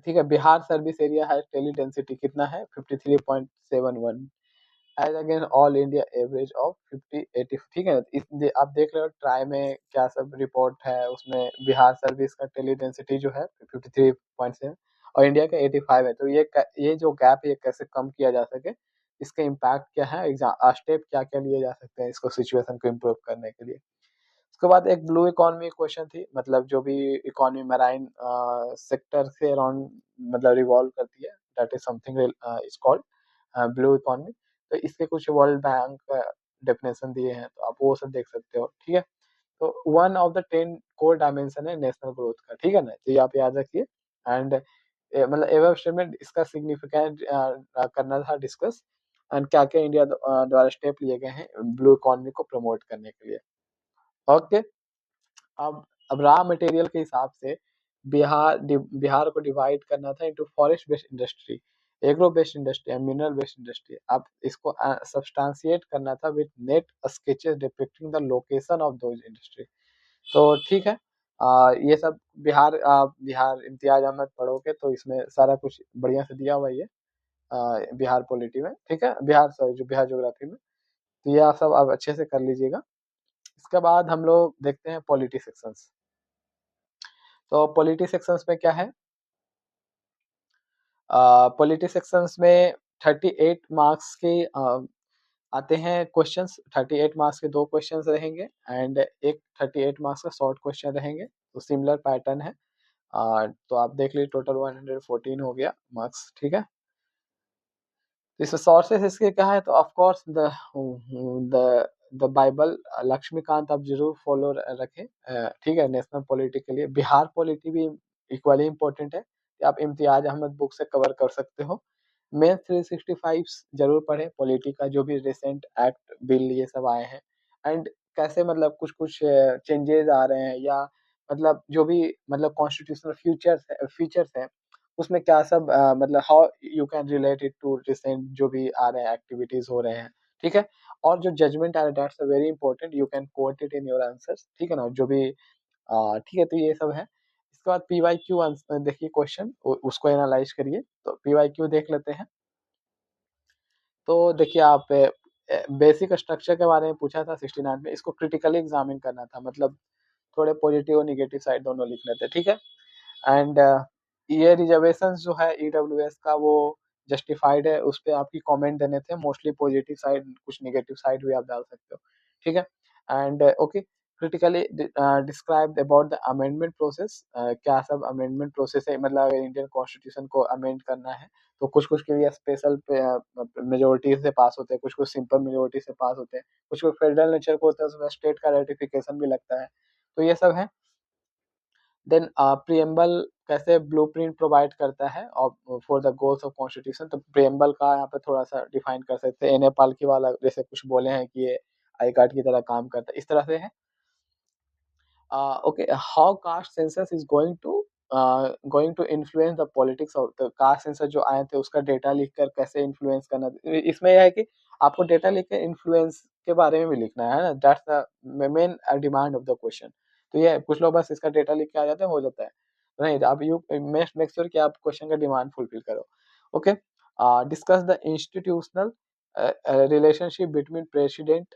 ठीक है, बिहार सर्विस एरिया है टेली डेंसिटी कितना है 53.71 as against all India average of 50-80, ठीक है। आप देख रहे हो ट्राई में क्या सब रिपोर्ट है, उसमें बिहार सर्विस का टेली डेंसिटी जो है 53.7 और इंडिया का 85 है। तो ये जो गैप है ये कैसे कम किया जा सके, इसके इम्पैक्ट क्या है, एग्जाम स्टेप क्या क्या लिए जा सकते हैं इसको सिचुएशन को इम्प्रूव करने के लिए। उसके बाद एक ब्लू इकोनॉमी क्वेश्चन थी, मतलब जो भी इकोनॉमी मैराइन सेक्टर से अराउंड मतलब रिवॉल्व करती है, that is something is called blue economy. तो इसके कुछ वर्ल्ड बैंक डेफिनेशन दिए हैं, तो आप वो सब देख सकते हो, ठीक है। तो one of the 10 core dimension है नेशनल ग्रोथ का, ठीक है ना, तो ये आप याद रखिए। एंड मतलब एवं स्टेटमेंट इसका सिग्निफिकेंट करना था डिस्कस, एंड क्या क्या इंडिया द्वारा स्टेप लिए गए हैं ब्लू इकोनॉमी को प्रमोट करने के लिए, ओके। अब रॉ मटेरियल के हिसाब से बिहार को डिवाइड करना था into forest based industry, agro based industry and mineral based industry. अब इसको सब्सटेंशिएट करना था with net sketches depicting the location of those industry, तो ठीक है। ये सब बिहार इम्तियाज अहमद पढ़ोगे तो इसमें सारा कुछ बढ़िया से दिया हुआ है ये बिहार पॉलिटी में, ठीक है, बिहार सॉरी जो बिहार ज्योग्राफी में। तो ये आप सब आप अच्छे से कर लीजिएगा। इसके बाद हम लोग देखते हैं पॉलिटी सेक्शंस। तो पॉलिटी सेक्शंस में क्या है, पॉलिटी सेक्शंस में 38 मार्क्स के आते हैं क्वेश्चंस। 38 मार्क्स के दो क्वेश्चंस रहेंगे एंड एक 38 मार्क्स का शॉर्ट क्वेश्चन रहेंगे, तो सिमिलर पैटर्न है। तो आप देख लीजिए टोटल 114 हो गया मार्क्स, ठीक है। इस सोर्सेस इसके क्या है, तो of course the the Bible Laxmikanth आप जरूर फॉलो रखें, ठीक है, नेशनल पॉलिटी के लिए। बिहार पॉलिटी भी इक्वली इम्पोर्टेंट है, कि आप इम्तियाज अहमद बुक से कवर कर सकते हो। मेन 365 जरूर पढ़ें पॉलिटी का, जो भी रिसेंट एक्ट बिल ये सब आए हैं, एंड कैसे मतलब कुछ कुछ चेंजेस आ रहे हैं, या मतलब जो भी मतलब कॉन्स्टिट्यूशनल फीचर्स है उसमें क्या सब मतलब how you can relate it to recent जो भी आ रहे हैं एक्टिविटीज हो रहे हैं, ठीक है। और जो जजमेंट है that's a very important, you can coat it in your answers, ठीक है ना, जो भी ठीक है। तो ये सब है। इसके बाद PYQ आंसर देखिए, क्वेश्चन उसको एनालाइज करिए। तो PYQ देख लेते हैं। तो देखिए आप बेसिक स्ट्रक्चर के बारे में पूछा था 69 में, इसको क्रिटिकली एग्जामिन करना था, मतलब थोड़े पॉजिटिव और निगेटिव साइड दोनों लिखने थे, ठीक है। एंड ये रिजर्वेशन जो है EWS का वो जस्टिफाइड है, उस पे आपकी कमेंट देने थे, मोस्टली पॉजिटिव साइड, कुछ निगेटिव साइड भी आप डाल सकते हो, ठीक है। And okay, critically describe about the amendment process, क्या सब अमेंडमेंट प्रोसेस है, मतलब अगर इंडियन कॉन्स्टिट्यूशन को अमेंड करना है तो कुछ कुछ के लिए स्पेशल मेजोरिटी से पास होते हैं, कुछ कुछ सिंपल मेजोरिटी से पास होते हैं, कुछ कुछ फेडरल नेचर को होता है, उसमें स्टेट का रेटिफिकेशन भी लगता है, तो ये सब है। देन प्रियम्बल कैसे ब्लूप्रिंट प्रोवाइड करता है और for the goals of constitution, तो प्रियम्बल का यहाँ पे थोड़ा सा डिफाइन कर सकते हैं। नेपाल की वाला जैसे कुछ बोले हैं कि ये आई कार्ड की तरह काम करता है, इस तरह से है। Okay, how caste census is going to influence the politics of the caste census जो आए थे उसका डेटा लिखकर कैसे इन्फ्लुएंस करना, इसमें यह है कि आपको डेटा लिख के इन्फ्लुएंस के बारे में भी लिखना है ना, that's the main demand of the question. तो ये कुछ लोग बस इसका डेटा लिख के आ जाते हैं, हो जाता है, नहीं आप यू मेक श्योर कि आप क्वेश्चन का डिमांड फुलफिल करो। Okay, discuss the institutional relationship between president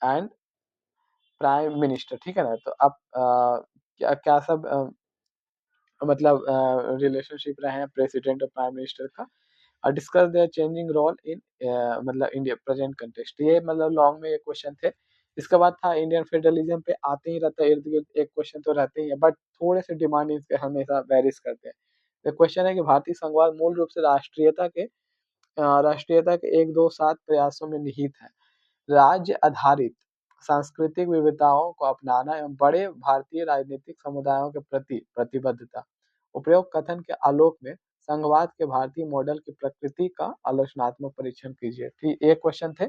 and prime minister, ठीक है ना। तो आप क्या क्या सब मतलब रिलेशनशिप रहे हैं प्रेसिडेंट और प्राइम मिनिस्टर का। और discuss their changing role in मतलब इंडिया प्रेजेंट कंटेक्स्ट, ये मतलब लॉन्ग में ये क्वेश्चन थे। इसके बाद था इंडियन फेडरलिज्म पे आते ही रहता है, इर्द गिर्द एक क्वेश्चन तो रहते ही है, बट थोड़े से डिमांड इसके हमेशा वेरिस करते हैं। तो क्वेश्चन है कि भारतीय संघवाद मूल रूप से राष्ट्रीयता के एक दो सात प्रयासों में निहित है। राज्य आधारित सांस्कृतिक विविधताओं को अपनाना एवं बड़े भारतीय राजनीतिक समुदायों के प्रति प्रतिबद्धता, उपरोक्त कथन के आलोक में संघवाद के भारतीय मॉडल की प्रकृति का आलोचनात्मक परीक्षण कीजिए, ठीक, एक क्वेश्चन थे।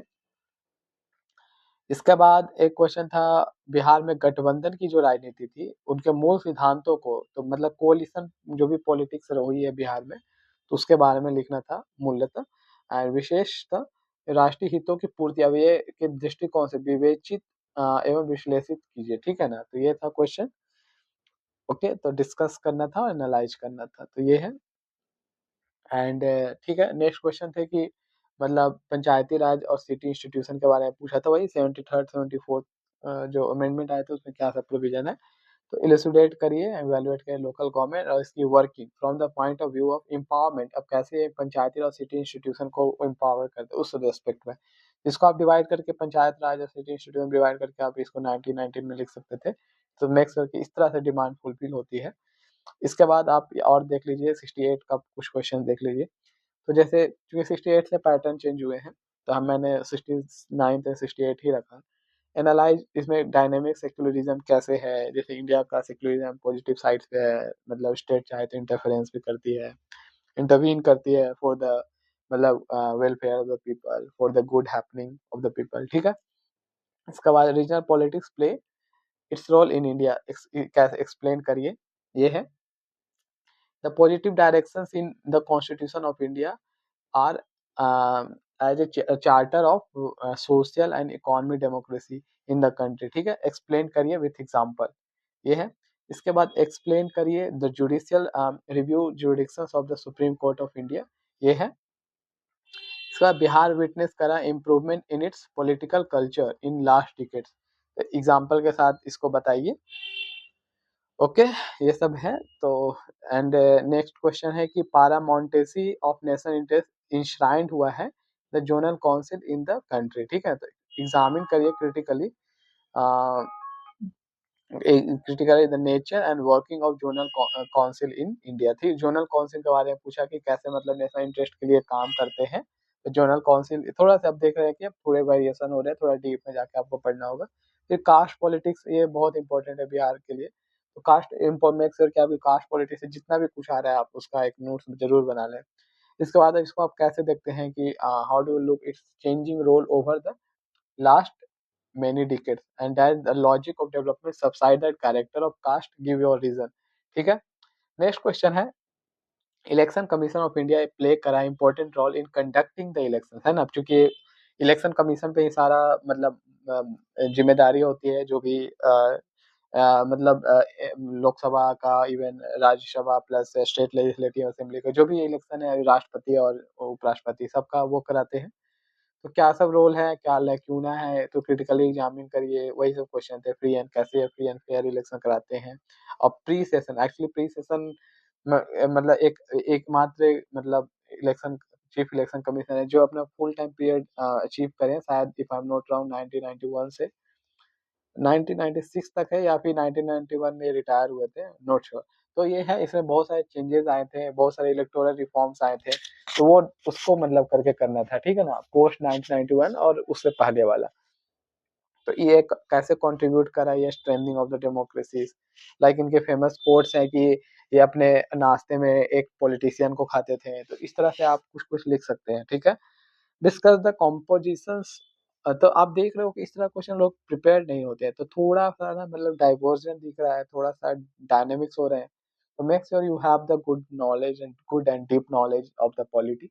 इसके बाद एक क्वेश्चन था बिहार में गठबंधन की जो राजनीति थी उनके मूल सिद्धांतों को, तो मतलब कोलिशन जो भी पॉलिटिक्स हुई है बिहार में, तो उसके बारे में लिखना था मूलतः। और विशेषतः राष्ट्रीय हितों की पूर्ति अब ये के दृष्टिकोण से विवेचित एवं विश्लेषित कीजिए, ठीक है ना। तो ये था क्वेश्चन। ओके, तो डिस्कस करना था, एनालाइज करना था, तो ये है। एंड ठीक है, नेक्स्ट क्वेश्चन थे कि मतलब पंचायती राज और सिटी इंस्टीट्यूशन के बारे में पूछा था, वही 73rd 74th जो अमेंडमेंट आए थे उसमें क्या सब प्रोविजन है। तो इलुसिडेट करिए, एवेलुएट करिए लोकल गवर्नमेंट और इसकी working from the point of view of empowerment, अब कैसे पंचायती राज सिटी इंस्टीट्यूशन को एम्पावर करते हैं उस रेस्पेक्ट में। इसको आप डिवाइड करके पंचायत राज और सिटी इंस्टीट्यूशन डिवाइड करके आप इसको 1919 में लिख सकते थे। तो मेक श्योर कि इस तरह से डिमांड फुलफिल होती है। इसके बाद आप और देख लीजिए 68 का कुछ क्वेश्चन देख लीजिए। तो जैसे क्योंकि 68 से पैटर्न चेंज हुए हैं, तो हम मैंने 69 से 68 ही रखा। एनालाइज इसमें डायनेमिक सेक्युलरिज्म कैसे है, जैसे इंडिया का सेक्युलरिज्म पॉजिटिव साइड पे है, मतलब स्टेट चाहे तो इंटरफेरेंस भी करती है, इंटरवीन करती है फॉर द मतलब welfare of the people, for the good happening of the people, ठीक है। इसके बाद regional politics play its role in India, कैसे एक्सप्लेन करिए, ये है। The positive directions in the constitution of India are as a charter of social and economic democracy in the country, ठीक है। एक्सप्लेन करिए विथ एग्जांपल, ये है। इसके बाद एक्सप्लेन करिए the judicial review jurisdictions of the Supreme Court of India, ये है। इसका बिहार विटनेस करा improvement in its political culture in last decades, example के साथ इसको बताइए। ओके, ये सब है। तो एंड नेक्स्ट क्वेश्चन है कि पारामाउंटेसी ऑफ नेशनल इंटरेस्ट इंश्राइंड हुआ है the zonal council in the country, ठीक है। तो एग्जामिन करिए critically critically the nature and working of zonal council in India, थी। जोनल काउंसिल के बारे में पूछा कि कैसे मतलब नेशनल इंटरेस्ट के लिए काम करते हैं। तो जोनल काउंसिल थोड़ा सा आप देख रहे हैं कि थोड़े वेरिएशन हो रहे हैं, थोड़ा डीप में जाके आपको पढ़ना होगा। फिर कास्ट पॉलिटिक्स, ये बहुत इंपॉर्टेंट है बिहार के लिए। तो कास्ट मेक श्योर कि आपकी कास्ट पॉलिटिक्स से जितना भी कुछ आ रहा है आप उसका एक नोट्स जरूर बना लें। इसके बाद इसको आप कैसे देखते हैं कि how do look it's changing roll over the last many decades and that the logic of development subside that character of caste, give your reason, ठीक है। नेक्स्ट क्वेश्चन है Election Commission of India play करा important role in conducting the election, है ना, क्योंकि election commission पे ही सारा मतलब जिम्मेदारी होती है, जो भी मतलब लोकसभा का, even Rajya Sabha plus state legislative assembly का जो भी इलेक्शन है, राष्ट्रपति और उपराष्ट्रपति सबका वो कराते हैं। तो क्या सब रोल है, क्या लैक्यूना है, तो क्रिटिकली एग्जामिन करिए, वही सब क्वेश्चन थे। फ्री एंड कैसे फ्री एंड फेयर इलेक्शन कराते हैं। और pre session, actually pre session मतलब एकमात्र मतलब इलेक्शन चीफ इलेक्शन कमीशन है जो अपना फुल टाइम पीरियड अचीव करें, शायद if I am not wrong 1991 से 1996 तक है, या फिर 1991 में रिटायर हुए थे, नॉट श्योर। तो ये है, इसमें बहुत सारे चेंजेस आए थे, बहुत सारे इलेक्टोरल रिफॉर्म्स आए थे, तो वो उसको मतलब करके करना था, ठीक है ना, पोस्ट 1991 और उससे पहले वाला। तो ये कैसे कंट्रीब्यूट करा ये strengthening of the democracy, like इनके फेमस कोट्स हैं कि ये अपने नाश्ते में एक पॉलिटिशियन को खाते थे, तो इस तरह से आप कुछ कुछ लिख सकते हैं, ठीक है। Discuss the compositions. तो आप देख रहे हो कि इस तरह क्वेश्चन लोग प्रिपेयर नहीं होते हैं, तो थोड़ा सा ना मतलब डाइवर्जन दिख रहा है, थोड़ा सा डायनेमिक्स हो रहे हैं। तो make sure you have the good knowledge and good and deep knowledge of the polity.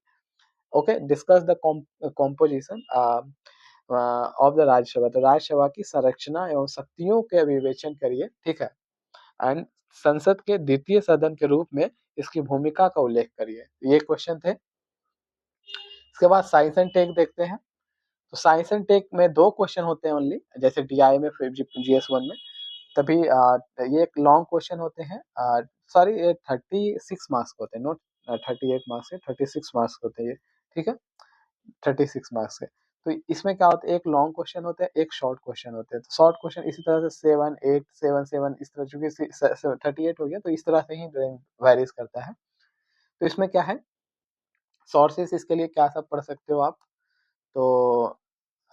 Okay, discuss the composition of the Rajya Sabha. तो राज्यसभा की संरचना एवं शक्तियों के विवेचन करिए, ठीक है। एंड संसद के द्वितीय सदन के रूप में इसकी भूमिका का उल्लेख करिए। ये क्वेश्चन थे। इसके बाद साइंस एंड टेक देखते हैं। तो साइंस एंड टेक में दो क्वेश्चन होते हैं ओनली, जैसे डीआई में, फिर जीएस 1 में। तभी ये एक लॉन्ग क्वेश्चन होते हैं, सॉरी ये 36 मार्क्स होते हैं, नोट 38 मार्क्स के, 36 मार्क्स होते हैं ये, ठीक है, 36 मार्क्स के। तो इसमें क्या होता है, एक लॉन्ग क्वेश्चन होता है, एक शॉर्ट क्वेश्चन होते हैं। तो शॉर्ट क्वेश्चन इसी तरह से 7 8 7 7 इस तरह, चूंकि 38 हो गया तो इस तरह से ही वेरीज करता है। तो इसमें क्या है, सोर्सेस इसके लिए क्या सब पढ़ सकते हो आप। तो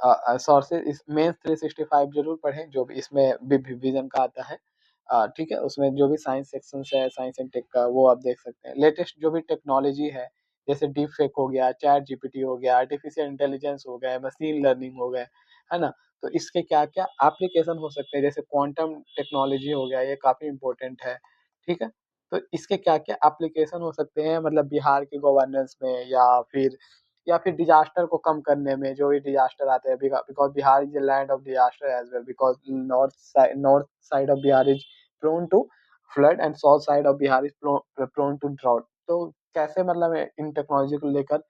सोर्सेज इस मेंस 365 जरूर पढ़ें, जो भी इसमें विजन का आता है, ठीक है। उसमें जो भी साइंस सेक्शन है, साइंस एंड टेक का, वो आप देख सकते हैं। लेटेस्ट जो भी टेक्नोलॉजी है, जैसे डीप फेक हो गया, चैट जीपीटी हो गया, आर्टिफिशियल इंटेलिजेंस हो गया, मशीन लर्निंग हो गया, है ना। तो इसके क्या क्या एप्लीकेशन हो सकते हैं, जैसे क्वांटम टेक्नोलॉजी हो गया, ये काफी इंपॉर्टेंट है, ठीक है। तो इसके क्या क्या एप्लीकेशन हो सकते हैं, मतलब बिहार के गवर्नेंस में, या फिर डिजास्टर को कम करने में, जो भी डिजास्टर आते हैं, because Bihar is land of disaster as well, because north side of Bihar is prone to flood and south side of Bihar is prone to drought. तो कैसे मतलब इन टेक्नोलॉजी को लेकर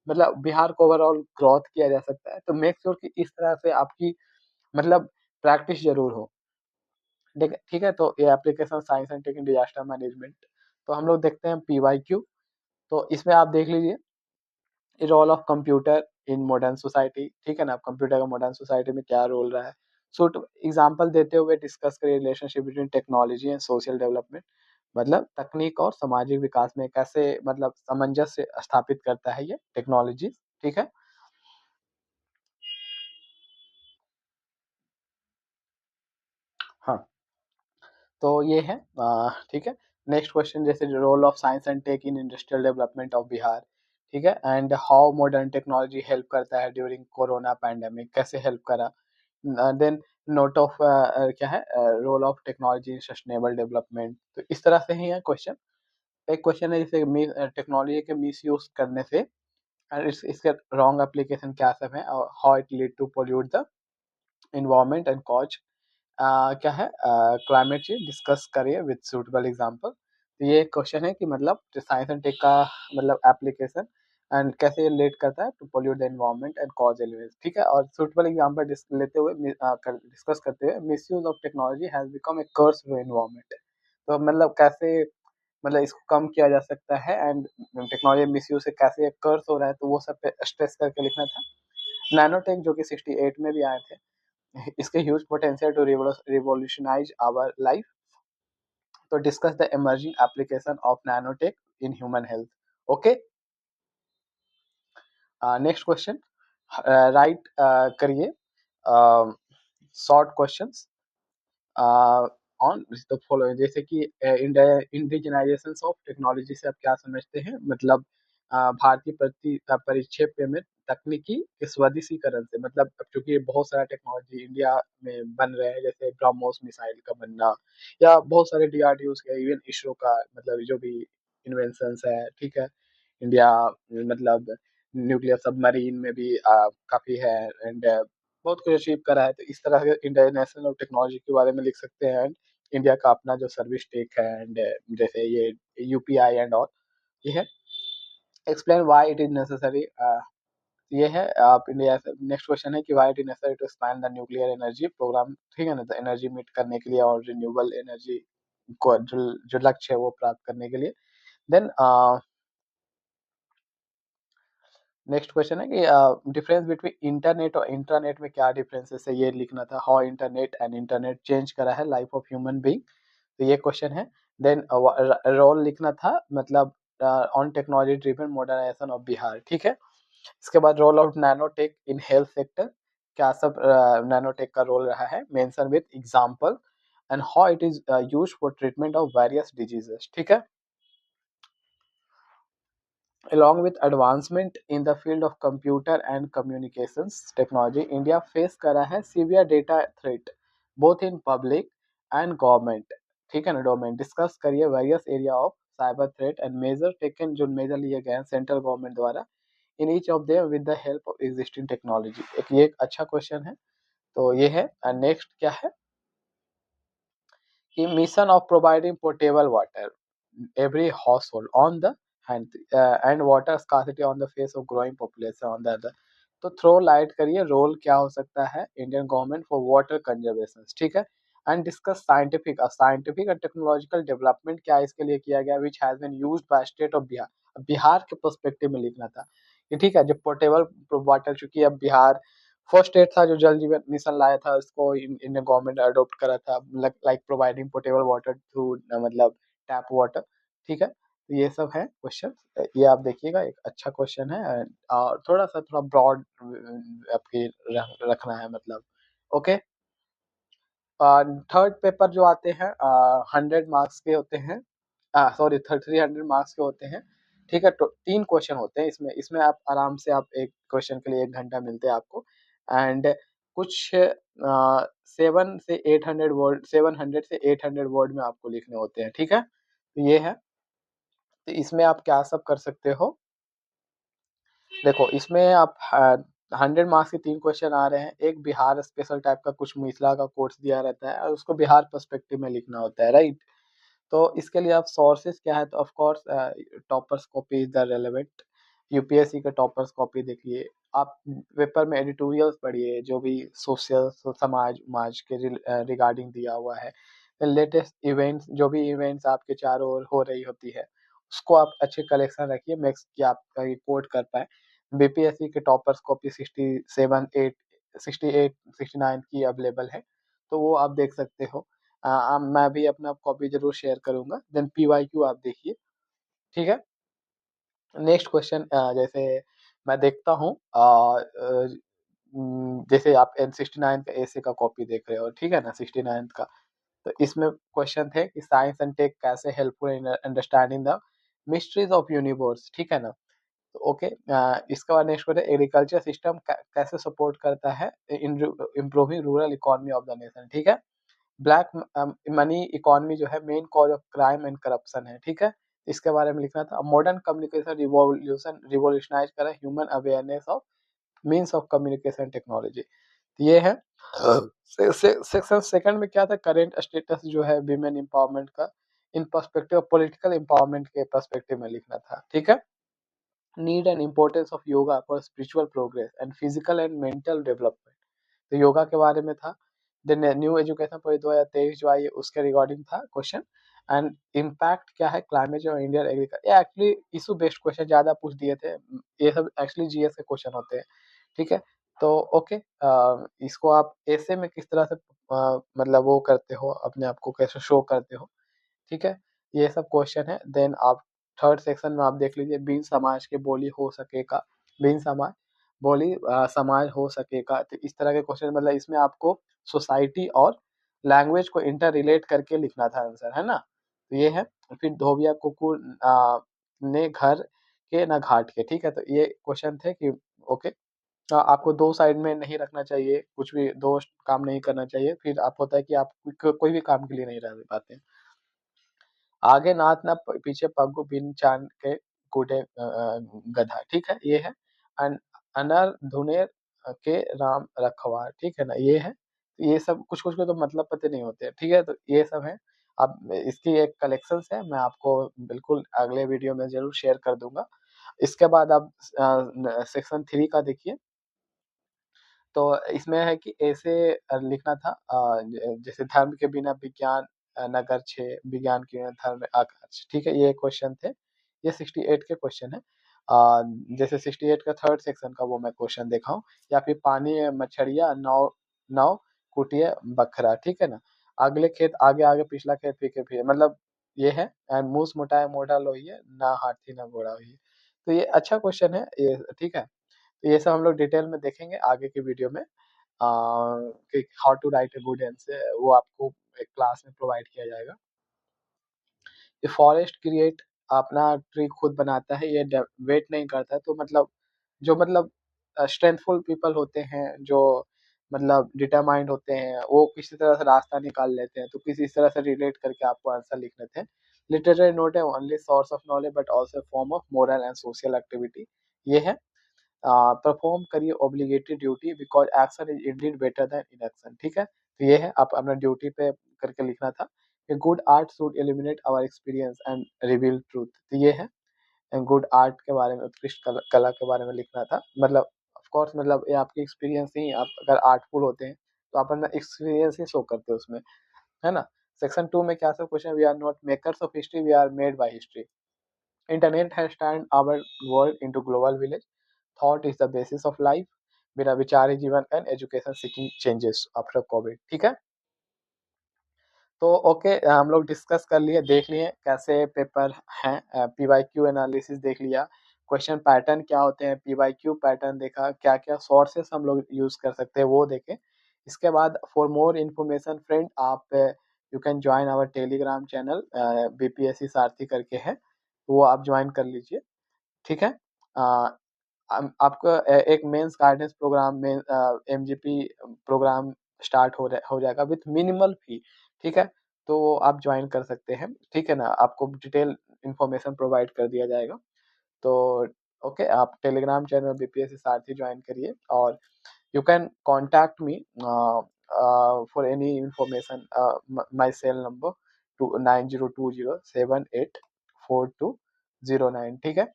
मतलब बिहार को ओवरऑल ग्रोथ किया जा सकता है। तो मेक श्योर कि इस तरह से आपकी मतलब प्रैक्टिस जरूर हो, ठीक है। तो ये application science and tech in disaster management. तो हम लोग देखते हैं पीवाईक्यू। तो इसमें आप देख लीजिए, role of computer in modern society, ठीक है ना, कंप्यूटर का मॉडर्न सोसाइटी में क्या रोल रहा है। सो एग्जांपल देते हुए डिस्कस करिए relationship between technology and social development, मतलब तकनीक और सामाजिक विकास में कैसे मतलब सामंजस्य स्थापित करता है ये टेक्नोलॉजी, ठीक है। हाँ, तो ये है, ठीक है। नेक्स्ट क्वेश्चन, जैसे role of science and tech in industrial development of Bihar, ठीक है। And how modern technology help करता है ड्यूरिंग कोरोना पैंडेमिक, कैसे हेल्प करा। देन नोट ऑफ क्या है, role of technology in sustainable development. तो इस तरह से ही है क्वेश्चन। एक क्वेश्चन है जैसे टेक्नोलॉजी के मिस यूज करने से इसके रॉन्ग एप्लीकेशन क्या सब है, और how it lead to pollute the environment and cause क्या है, क्लाइमेट चेंज डिस्कस करिए विद सूटेबल एग्जांपल। तो ये क्वेश्चन है कि मतलब साइंस एंड टेक का मतलब एप्लीकेशन एंड कैसे ये लेट करता है to pollute the environment and cause elements, ठीक है। और सूटेबल एग्जांपल लेते हुए डिस्कस करते हुए, misuse of technology has become a curse to environment. तो मतलब कैसे मतलब इसको कम किया जा सकता है, एंड टेक्नोलॉजी मिसयूज से कैसे कर्स हो रहा है, तो वो सब पे स्ट्रेस करके लिखना था। नैनोटेक जो कि 68 में भी आए थे, इसके huge potential to revolutionise our life. तो discuss the emerging application of nanotech in human health. Okay, next question, write करिए short questions on the following, जैसे कि इंडिजिनाइजेशन ऑफ टेक्नोलॉजी से आप क्या समझते हैं, मतलब भारतीय परिप्रेक्ष्य में तकनीकी के स्वदेशीकरण से, मतलब अब चूंकि बहुत सारा टेक्नोलॉजी इंडिया में बन रहे हैं, जैसे ब्रह्मोस मिसाइल का बनना, या बहुत सारे डीआरडीओ के, इवन इसरो का मतलब जो भी इन्वेंशंस है, ठीक है। इंडिया मतलब न्यूक्लियर सबमरीन में भी काफी है, एंड बहुत कुछ अचीव करा है। तो इस तरह के इंटरनेशनल टेक्नोलॉजी के बारे में लिख सकते हैं। एंड इंडिया का अपना जो सर्विस टेक है, एंड जैसे ये यूपीआई एंड ऑल, ये है। Explain why it is necessary, ये है आप इंडिया। नेक्स्ट क्वेश्चन है कि why it is necessary to expand the nuclear energy program, ठीक है ना, तो एनर्जी मीट करने के लिए और रिन्यूएबल एनर्जी को जो लक्ष्य है वो प्राप्त करने के लिए। देन नेक्स्ट क्वेश्चन है कि डिफरेंस बिटवीन इंटरनेट और इंट्रानेट में क्या डिफरेंसेस है, ये लिखना था। How internet and internet change करा है लाइफ ऑफ ह्यूमन बीइंग, तो ये क्वेश्चन है। देन रोल लिखना था, मतलब on technology driven modernization of Bihar, ठीक है। इसके बाद role of nanotech in health sector, क्या सब नैनोटेक का रोल रहा है, mention with example, and how it is used for treatment of various diseases, ठीक है। Along with advancement in the field of computer and communications technology, India face करा है severe data threat both in public and government, ठीक है ना। Domain discuss करिए various area of cyber threat and measure taken, जो major लिए गए हैं सेंट्रल गवर्नमेंट द्वारा in each of them with the help of existing technology। ये एक अच्छा क्वेश्चन है, तो ये है। नेक्स्ट क्या है कि mission of providing portable water every household on the hand, and water scarcity on the face of growing population on the other। तो थ्रो लाइट करिए रोल क्या हो सकता है Indian government for water conservation, ठीक है। And discuss scientific and technological development क्या इसके लिए किया गया, which has been used by state of Bihar. Bihar के पर्सपेक्टिव में लिखना था कि ठीक है, जब पोर्टेबल वाटर, चूंकि अब बिहार फर्स्ट स्टेट था जो जल जीवन मिशन लाया था, उसको इंडियन गवर्नमेंट अडोप्ट करा था, like providing portable water through, मतलब टैप वाटर, ठीक है। तो ये सब है क्वेश्चन, ये आप देखिएगा, एक अच्छा क्वेश्चन है। और थोड़ा ब्रॉड आपकी रखना है, मतलब ओके। थर्ड पेपर जो आते हैं 100 मार्क्स के होते हैं, सॉरी 300 मार्क्स के होते हैं, ठीक है। तो 3 क्वेश्चन होते हैं इसमें। इसमें आप आराम से, आप एक क्वेश्चन के लिए 1 घंटा मिलते हैं आपको। एंड कुछ 700 से 800 वर्ड में आपको लिखने होते हैं, ठीक है। तो ये है, तो इसमें आप क्या सब कर सकते हो, देखो इसमें आप 100 मार्क्स के 3 क्वेश्चन आ रहे हैं। एक बिहार स्पेशल टाइप का कुछ मिथिला का कोर्स दिया रहता है, और उसको बिहार पर्सपेक्टिव में लिखना होता है, राइट। तो इसके लिए आप सोर्सेज क्या है, तो of course toppers copy is the relevant. UPSC के टॉपर्स कॉपी देखिए आप, पेपर में एडिटोरियल्स पढ़िए, जो भी सोशल समाज समाज के रिगार्डिंग दिया हुआ है। लेटेस्ट इवेंट्स, जो भी इवेंट्स आपके चारों ओर हो रही होती है, उसको आप अच्छे कलेक्शन रखिए, मेक्स कि आप रिपोर्ट कर पाए। बीपीएससी के टॉपर्स कॉपी 68 69 की अवेलेबल है, तो वो आप देख सकते हो। मैं भी अपना कॉपी जरूर शेयर करूंगा। देन पीवाईक्यू आप देखिए, ठीक है। नेक्स्ट क्वेश्चन, जैसे मैं देखता हूँ, जैसे आप N69 का ऐसे का कॉपी देख रहे हो, ठीक है ना, 69 का। तो इसमें क्वेश्चन थे कि साइंस एंड टेक कैसे helpful in understanding the mysteries of universe, ठीक है ना। तो ओके, इसका बाद नेक्स्ट क्वेश्चन, एग्रीकल्चर सिस्टम कैसे सपोर्ट करता है in improving rural economy of the nation, ठीक है। ब्लैक मनी इकोनॉमी जो है main cause of crime and corruption है, ठीक है। इसके बारे में लिखना था। मॉडर्न कम्युनिकेशन रिवोल्यूशनाइज करा human awareness of means of communication technology, ये है। सेक्शन सेकंड में क्या था, करेंट स्टेटस जो है विमेन एम्पावरमेंट का इन पर्सपेक्टिव पॉलिटिकल एम्पावरमेंट के पर्सपेक्टिव में लिखना था, ठीक है। Need and importance of yoga for spiritual progress and physical and mental development, तो योगा के बारे में था। देन न्यू एजुकेशन पॉलिसी 2023 जो आई है उसके रिगार्डिंग था क्वेश्चन। एंड इम्पैक्ट क्या है क्लाइमेट और इंडियन एग्रीकल्चर, ये एक्चुअली इशू बेस्ड क्वेश्चन ज्यादा पूछ दिए थे, ये सब एक्चुअली जीएस के क्वेश्चन होते हैं, ठीक है। तो ओके, इसको आप ऐसे में किस तरह से मतलब वो करते हो, अपने आप को कैसे शो करते हो, ठीक है। ये सब क्वेश्चन है। देन आप थर्ड सेक्शन में आप देख लीजिए, बिन समाज के बोली हो सकेगा, बिन समाज बोली समाज हो सकेगा, तो इस तरह के क्वेश्चन, मतलब इसमें आपको सोसाइटी और लैंग्वेज को इंटर रिलेट करके लिखना था आंसर, है ना। तो ये है। फिर धोबिया कुकुर ने घर के न घाट के, ठीक है। तो ये क्वेश्चन थे कि ओके, आपको दो साइड में नहीं रखना चाहिए, कुछ भी दो काम नहीं करना चाहिए, फिर आप होता है कि आप कोई भी काम के लिए नहीं रह पाते। आगे नाथ न पीछे पग्गू बिन चांद के कूटे गधा, ठीक है, ये है। अन अनर धुनेर के राम रखवार, ठीक है ना, ये है। तो ये सब कुछ कुछ को तो मतलब पता नहीं होते, ठीक है, तो ये सब है। अब इसकी एक कलेक्शंस है, मैं आपको बिल्कुल अगले वीडियो में जरूर शेयर कर दूंगा। इसके बाद आप सेक्शन 3 का देखिए। तो इसमें है कि ऐसे लिखना था, जैसे धर्म के बिना विज्ञान नगर छे, विज्ञान के बिना धर्म आकाश, ठीक है, ये क्वेश्चन थे। ये 68 के क्वेश्चन है। जैसे 68 का थर्ड सेक्शन का वो मैं क्वेश्चन देखा हूँ। या फिर पानी में मछलियाँ, नाव नाव कुटिया बखरा, ठीक है ना। अगले खेत आगे आगे, पिछला खेत पीछे पीछे, मतलब ये है। एंड मूस मुटाए मोटा लोहिए, ना हाथी ना घोड़ा होइए। तो ये अच्छा क्वेश्चन है ये, ठीक है। तो ये सब हम लोग डिटेल में देखेंगे आगे के वीडियो में। कि how to write a good answer, वो आपको एक क्लास में प्रोवाइड किया जाएगा। ये फॉरेस्ट क्रिएट अपना ट्री खुद बनाता है, ये वेट नहीं करता है। तो मतलब जो मतलब स्ट्रेंथफुल पीपल होते हैं, जो मतलब डिटरमाइंड होते हैं, वो किसी तरह से रास्ता निकाल लेते हैं। तो किसी तरह से रिलेट करके आपको आंसर लिख लेते हैं। लिटरेरी नोट है only source of knowledge but also form of moral and social activity, ये है। परफॉर्म करिए obligatory duty because action is Indeed better than inaction, ठीक है। तो ये है, आप अपना ड्यूटी पे करके लिखना था। Good art should eliminate our experience and reveal truth, तो ये है। गुड आर्ट के बारे में, उत्कृष्ट कला के बारे में लिखना था। मतलब ऑफ कोर्स, मतलब ये आपकी एक्सपीरियंस ही, आप अगर आर्टफुल होते हैं तो आप अपना एक्सपीरियंस ही शो करते हैं उसमें, है ना। सेक्शन 2 में क्या सब question, we are not makers of history, we are made by history. Internet has turned our world into global village. Thought is the basis of life. मेरा विचार है जीवन and education seeking changes after Covid, ठीक है। तो okay, हम लोग discuss कर लिए, देख लिए कैसे पेपर हैं। पीवाईक्यू एनालिसिस देख लिया, क्वेश्चन पैटर्न क्या होते हैं, पीवाईक्यू पैटर्न देखा, क्या क्या सोर्सेस हम लोग यूज कर सकते हैं वो देखें। इसके बाद फॉर मोर इन्फॉर्मेशन फ्रेंड, आप you can join our Telegram channel, BPSC Sarathi करके है, वो आप ज्वाइन कर लीजिए, ठीक है। आपका एक मेंस गाइडेंस प्रोग्राम में एमजीपी प्रोग्राम स्टार्ट हो जाएगा विथ मिनिमल फी, ठीक है। तो वो आप ज्वाइन कर सकते हैं, ठीक है ना, आपको डिटेल इंफॉर्मेशन प्रोवाइड कर दिया जाएगा। तो ओके, आप Telegram channel BPSC Sarathi join करिए। और you can contact me for any information, my cell number 9020784209, ठीक है।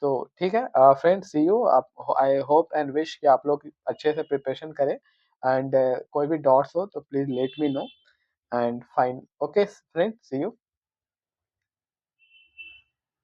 तो ठीक है फ्रेंड्स, सी यू। आप, आई होप एंड विश कि आप लोग अच्छे से प्रिपरेशन करें। एंड कोई भी डाउट्स हो तो please let me know. And fine, okay friends, see you.